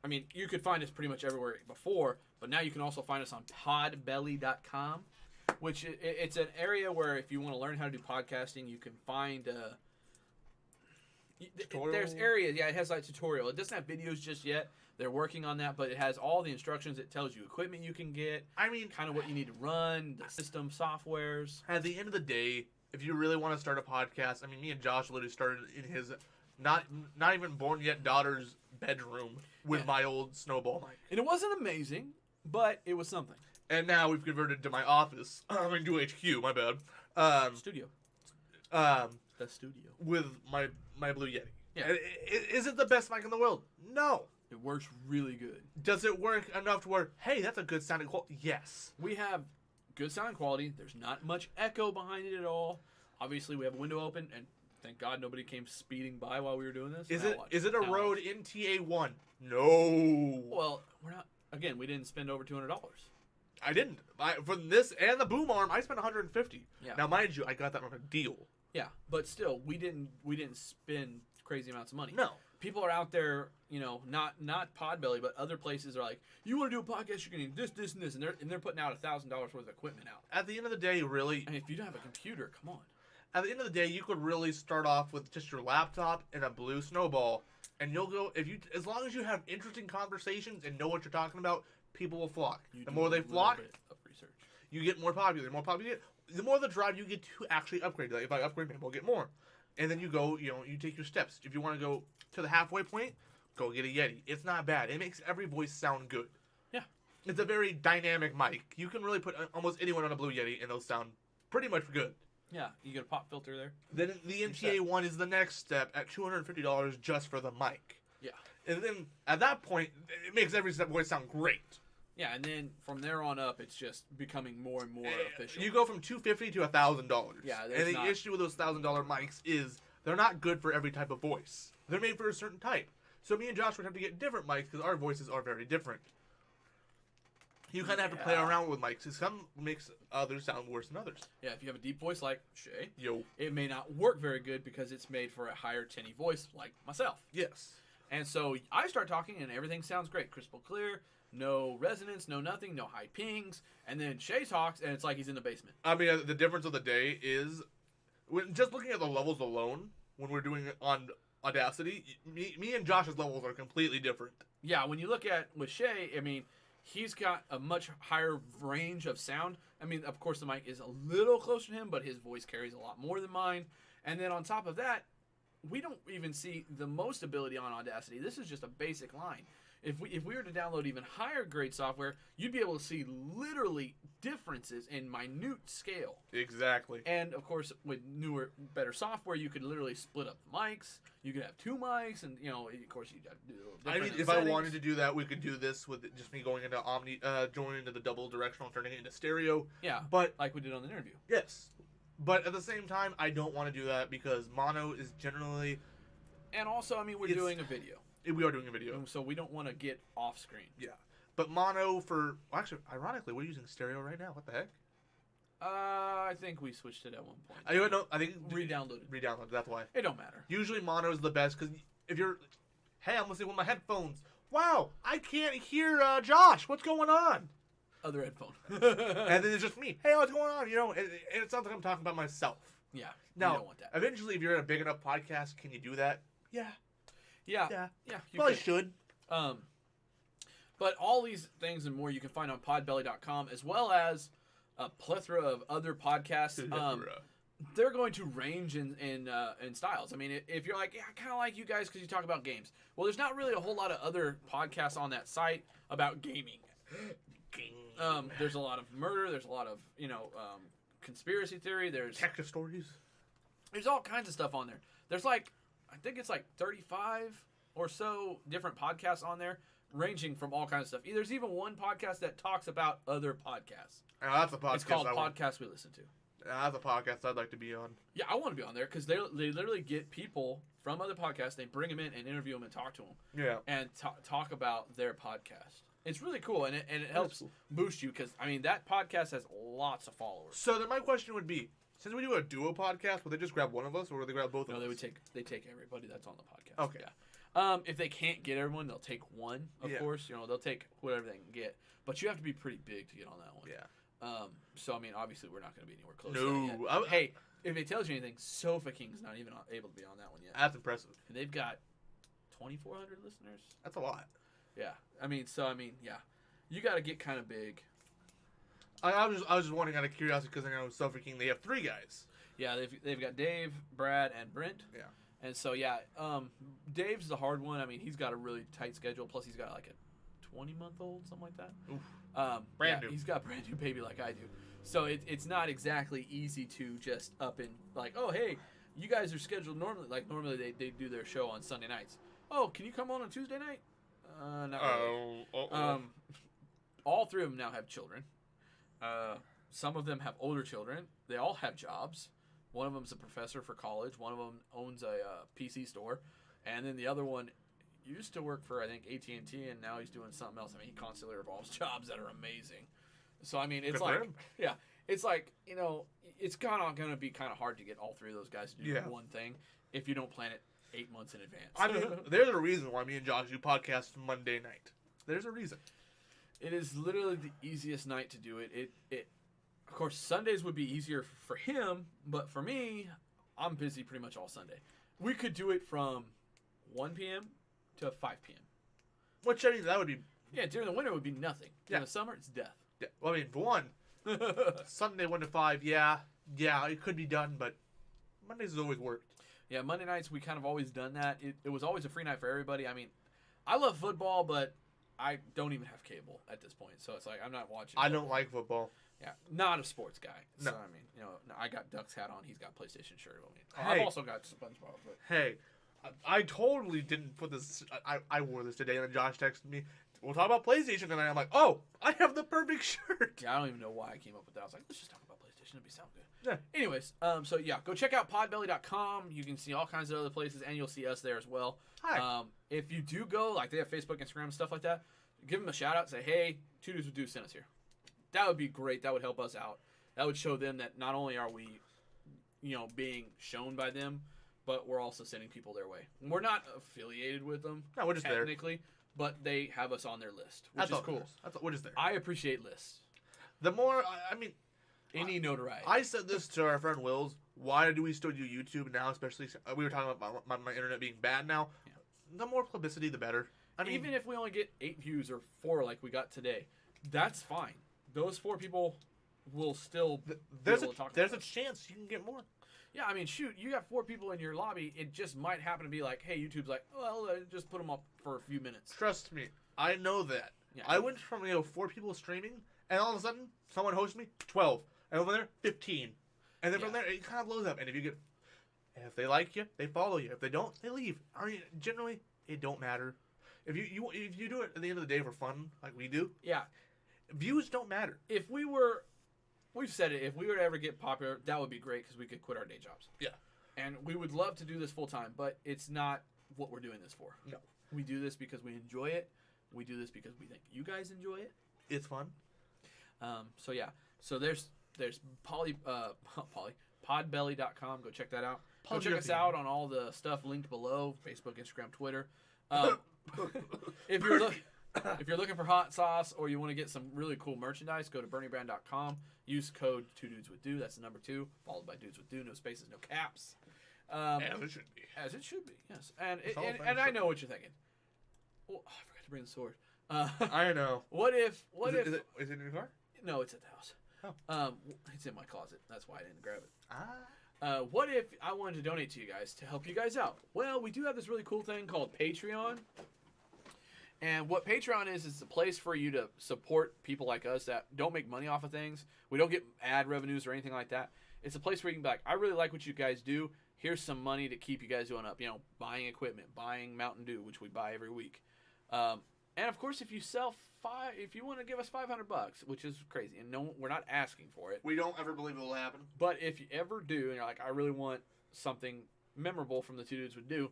I mean, you could find us pretty much everywhere before, but now you can also find us on podbelly.com, which it's an area where if you want to learn how to do podcasting, you can find there's areas. Yeah, it has like tutorial. It doesn't have videos just yet. They're working on that, but it has all the instructions. It tells you equipment you can get, I mean, kind of what you need to run, the system softwares. at the end of the day, if you really want to start a podcast, I mean, me and Josh literally started in his not even born yet daughter's bedroom with Yeah. my old snowball mic. And it wasn't amazing, but it was something. And now we've converted to my office. I mean, to HQ, my bad. Studio. The studio. With my Blue Yeti. Yeah. And is it the best mic in the world? No. It works really good. Does it work enough to where, hey, that's a good sounding quality? Yes. We have good sound quality. There's not much echo behind it at all. Obviously, we have a window open, and thank God nobody came speeding by while we were doing this. Is Now it watch. is it a Now Rode watch. NTA1? No. Well, we're not. Again, we didn't spend over $200. I didn't. For this and the boom arm, I spent 150. Yeah. Now, mind you, I got that on a deal. Yeah, but still, we didn't spend crazy amounts of money. No. People are out there, not Podbelly, but other places are like, you want to do a podcast, you're gonna need this, and this, and they're putting out $1,000 worth of equipment out. At the end of the day, really, And if you don't have a computer, come on. at the end of the day, you could really start off with just your laptop and a blue snowball, and you'll go as long as you have interesting conversations and know what you're talking about, people will flock. You The do more a they little flock, bit of research. you get more popular. The more popular you get, the more the drive you get to actually upgrade. Like if I upgrade, maybe I'll get more. And then you go, you take your steps. If you want to go to the halfway point, go get a Yeti. It's not bad. It makes every voice sound good. Yeah. It's a very dynamic mic. You can really put almost anyone on a Blue Yeti and they'll sound pretty much good. Yeah, you get a pop filter there. Then the NTA1 is the next step at $250 just for the mic. Yeah. And then at that point, it makes every voice sound great. Yeah, and then from there on up, it's just becoming more and more official. You go from $250 to $1,000. Yeah, and there's the not- issue with those $1,000 mics is they're not good for every type of voice. They're made for a certain type. So me and Josh would have to get different mics because our voices are very different. You kind of have to play Yeah. around with mics. 'Cause some makes others sound worse than others. Yeah, if you have a deep voice like Shay, Yo. it may not work very good because it's made for a higher tinny voice like myself. Yes. And so I start talking and everything sounds great, crystal clear, no resonance, no nothing, no high pings. And then Shay talks and it's like he's in the basement. I mean, the difference of the day is when just looking at the levels alone when we're doing it on Audacity, me and Josh's levels are completely different. Yeah, when you look at with Shay, I mean, he's got a much higher range of sound. I mean, of course, the mic is a little closer to him, but his voice carries a lot more than mine. And then on top of that, we don't even see the most ability on Audacity. This is just a basic line. If we were to download even higher grade software, you'd be able to see literally differences in minute scale. Exactly. And of course, with newer, better software, you could literally split up the mics. You could have two mics, and of course, you'd have to do a little I different mean, if I wanted to do that, we could do this with just me going into joining into the double directional, turning it into stereo. Yeah, But like we did on the interview. yes, but at the same time, I don't want to do that because mono is generally And also, I mean, we're It's- doing a video, we are doing a video. so we don't want to get off screen. Yeah, but mono for actually, ironically, we're using stereo right now. What the heck? I think we switched it at one point. I don't know. I think Re-downloaded. Re-download. That's why. It don't matter. Usually mono is the best because if you're, hey, I'm listening with my headphones. Wow, I can't hear Josh. What's going on? Other headphone. And then it's just me. Hey, what's going on? And it sounds like I'm talking about myself. Yeah. Now, you don't want that. eventually, if you're in a big enough podcast, can you do that? Yeah. Yeah. Yeah. Yeah. You Probably could. should. But all these things and more you can find on podbelly.com, as well as a plethora of other podcasts. They're going to range in styles. I mean, if you're like, yeah, I kind of like you guys because you talk about games. Well, there's not really a whole lot of other podcasts on that site about gaming. There's a lot of murder. There's a lot of conspiracy theory. There's Detective stories. all kinds of stuff on there. There's like, I think it's like 35 or so different podcasts on there, ranging from all kinds of stuff. There's even one podcast that talks about other podcasts. That's a podcast. It's called I want. Podcasts We Listen to. That's a podcast I'd like to be on. Yeah, I want to be on there because they literally get people from other podcasts. They bring them in and interview them and talk to them Yeah. and talk about their podcast. It's really cool, and it helps cool. boost you because, I mean, that podcast has lots of followers. So then my question would be, since we do a duo podcast, would they just grab one of us, or would they grab both No, of they us? would take everybody that's on the podcast. Okay. Yeah. If they can't get everyone, they'll take one. Of Yeah. course, they'll take whatever they can get. But you have to be pretty big to get on that one. Yeah. So I mean, obviously, we're not going to be anywhere close. No, To that yet. I- Hey, if it tells you anything, Sofa King's not even able to be on that one yet. That's impressive. And they've got 2,400 listeners. That's a lot. Yeah. Yeah. You got to get kind of big. I was just wondering out of curiosity because I know Sofa King, they have 3 guys. Yeah, they've got Dave, Brad, and Brent. Yeah. And so yeah, Dave's the hard one. I mean, he's got a really tight schedule. Plus, he's got like a 20-month-old, something like that. Oof. Brand new. He's got a brand new baby like I do. So it's not exactly easy to just up and like, oh hey, you guys are scheduled normally. Like normally they do their show on Sunday nights. Oh, can you come on Tuesday night? Not really. All 3 of them now have children. Some of them have older children. They all have jobs. One of them's a professor for college. One of them owns a PC store, and then the other one used to work for I think AT&T, and now he's doing something else. I mean, he constantly revolves jobs that are amazing. So I mean, it's Good for like him. yeah, it's like it's kind of going to be kind of hard to get all 3 of those guys to do Yeah. one thing if you don't plan it 8 months in advance. I mean, there's a reason why me and Josh do podcasts Monday night. There's a reason. It is literally the easiest night to do it. It of course Sundays would be easier for him, but for me, I'm busy pretty much all Sunday. We could do it from 1 p.m. to 5 p.m. Which, I mean, that would be... Yeah, during the winter it would be nothing. During Yeah. the summer it's death. Yeah, well, I mean, for one, Sunday 1 to 5, yeah, it could be done, but Mondays has always worked. Yeah, Monday nights we kind of always done that. It was always a free night for everybody. I mean, I love football, but I don't even have cable at this point, so it's like I'm not watching. I don't like football. Yeah, not a sports guy. So No. I mean, I got Ducks hat on. He's got PlayStation shirt on. Hey. I've also got SpongeBob. But Hey, I totally didn't put this... I wore this today, and then Josh texted me, we'll talk about PlayStation tonight. I'm like, oh, I have the perfect shirt. yeah, I don't even know why I came up with that. I was like, let's just talk about PlayStation. It'd be sound good. Yeah. Anyways, so yeah, go check out podbelly.com. You can see all kinds of other places, and you'll see us there as well. Hi. If you do go, like they have Facebook, Instagram, stuff like that, give them a shout out. Say, hey, Two Dudes with Do sent us here. That would be great. That would help us out. That would show them that not only are we, being shown by them, but we're also sending people their way. We're not affiliated with them, No, we're just there. technically, but they have us on their list, which That's is all cool. We're just there. I appreciate lists. The more, I mean, Any notoriety. I said this to our friend Wills. Why do we still do YouTube now? Especially we were talking about my internet being bad now. Yeah. The more publicity, the better. I mean, Even if we only get 8 views or 4 like we got today, that's fine. Those 4 people will still there's be able to talk there's a about it. chance you can get more. Yeah, I mean, shoot, you got 4 people in your lobby. It just might happen to be like, hey, YouTube's like, well, just put them up for a few minutes. Trust me, I know that. Yeah. I went from 4 people streaming, and all of a sudden, someone hosts me 12, and over there 15, and then from Yeah. there it kind of blows up. And if they like you, they follow you. If they don't, they leave. I mean, generally, it don't matter. If you do it at the end of the day for fun, like we do, Yeah, views don't matter. if we've said it, if we were to ever get popular, that would be great because we could quit our day jobs. Yeah. And we would love to do this full time, but it's not what we're doing this for. No. We do this because we enjoy it. We do this because we think you guys enjoy it. It's fun. So yeah. So there's podbelly.com. Go check that out. Go check us Polygraphy. out on all the stuff linked below: Facebook, Instagram, Twitter. If you're looking for hot sauce or you want to get some really cool merchandise, go to BernieBrand.com. Use code 2DudesWithDo. That's the number 2, followed by Dudes with Do. No spaces, no caps. As it should be. As it should be. Yes. And It's all and, fine and I stuff. know what you're thinking. Oh, I forgot to bring the sword. I know. What if? Is it in your car? No, it's at the house. Oh. It's in my closet. That's why I didn't grab it. Ah. What if I wanted to donate to you guys to help you guys out? Well, we do have this really cool thing called Patreon. And what Patreon is a place for you to support people like us that don't make money off of things. We don't get ad revenues or anything like that. It's a place where you can be like, I really like what you guys do. here's some money to keep you guys going up. You know, buying equipment, buying Mountain Dew, which we buy every week. And of course, if you if you want to give us $500, which is crazy, and no, we're not asking for it. We don't ever believe it will happen. But if you ever do, and you're like, I really want something memorable from the Two Dudes Would Do,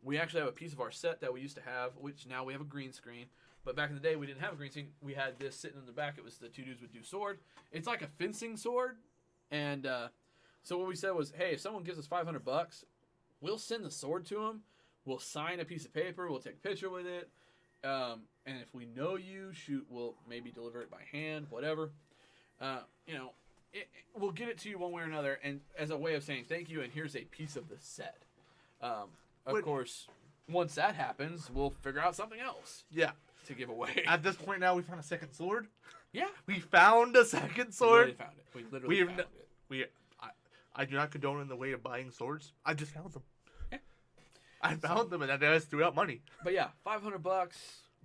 we actually have a piece of our set that we used to have, which now we have a green screen. But back in the day, we didn't have a green screen. We had this sitting in the back. It was the Two Dudes Would Do sword. It's like a fencing sword. And so what we said was, hey, if someone gives us $500, we'll send the sword to them. We'll sign a piece of paper. We'll take a picture with it. And if we know you, we'll maybe deliver it by hand, whatever. You know, we'll get it to you one way or another, and as a way of saying thank you, and here's a piece of the set. Of course, once that happens, we'll figure out something else Yeah. to give away. At this point now, we found a second sword. Yeah. We found a second We sword. literally found it. We literally We've found n- it. I do not condone in the way of buying swords. I just found them. Yeah. I found them, and I just threw out money. But yeah, $500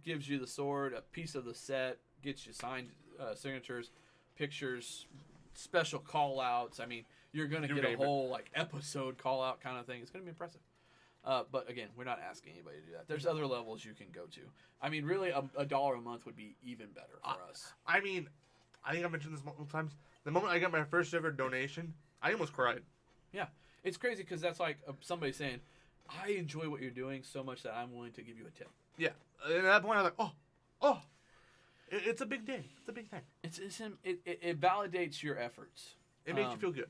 gives you the sword, a piece of the set, gets you signed signatures, pictures, special call outs. I mean, you're going to You get a name it. whole like episode call out kind of thing. It's going to be impressive. But again, we're not asking anybody to do that. There's other levels you can go to. I mean, really, $1 a month would be even better for us. I mean, I think I mentioned this multiple times. The moment I got my first ever donation, I almost cried. It's crazy because that's like somebody saying, I enjoy what you're doing so much that I'm willing to give you a tip. Yeah. And at that point, I was like, it's a big day. It's a big thing. It validates your efforts. It makes you feel good.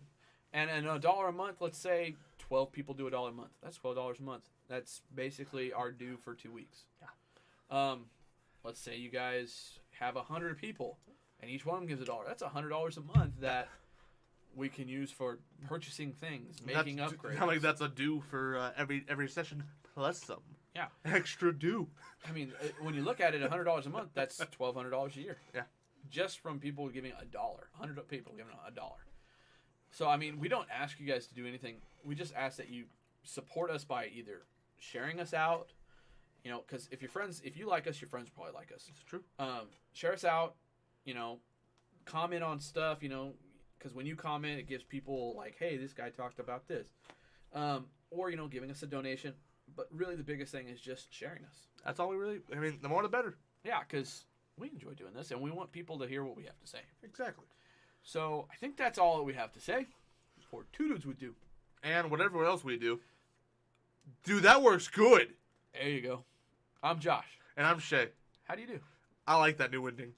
And $1 a month, let's say 12 people do $1 a month. That's $12 a month. That's basically our due for 2 weeks. Yeah. Let's say you guys have 100 people, and each one gives $1. That's $100 a month that we can use for purchasing things, making upgrades. Not like that's a due for every session plus some. Yeah. Extra due. I mean, when you look at it, $100 a month, that's $1,200 a year. Yeah. Just from people giving $1. 100 people giving $1. So, I mean, we don't ask you guys to do anything. We just ask that you support us by either sharing us out, you know, because if you like us, your friends probably like us. It's true. Share us out, you know, comment on stuff, you know, because when you comment, it gives people like, hey, this guy talked about this. Or, you know, giving us a donation. But really the biggest thing is just sharing us. That's all we really, I mean, the more the better. Yeah, because we enjoy doing this, and we want people to hear what we have to say. Exactly. So I think that's all that we have to say for Two Dudes Would Do. And whatever else we do, dude, that works good. There you go. I'm Josh. And I'm Shay. How do you do? I like that new ending.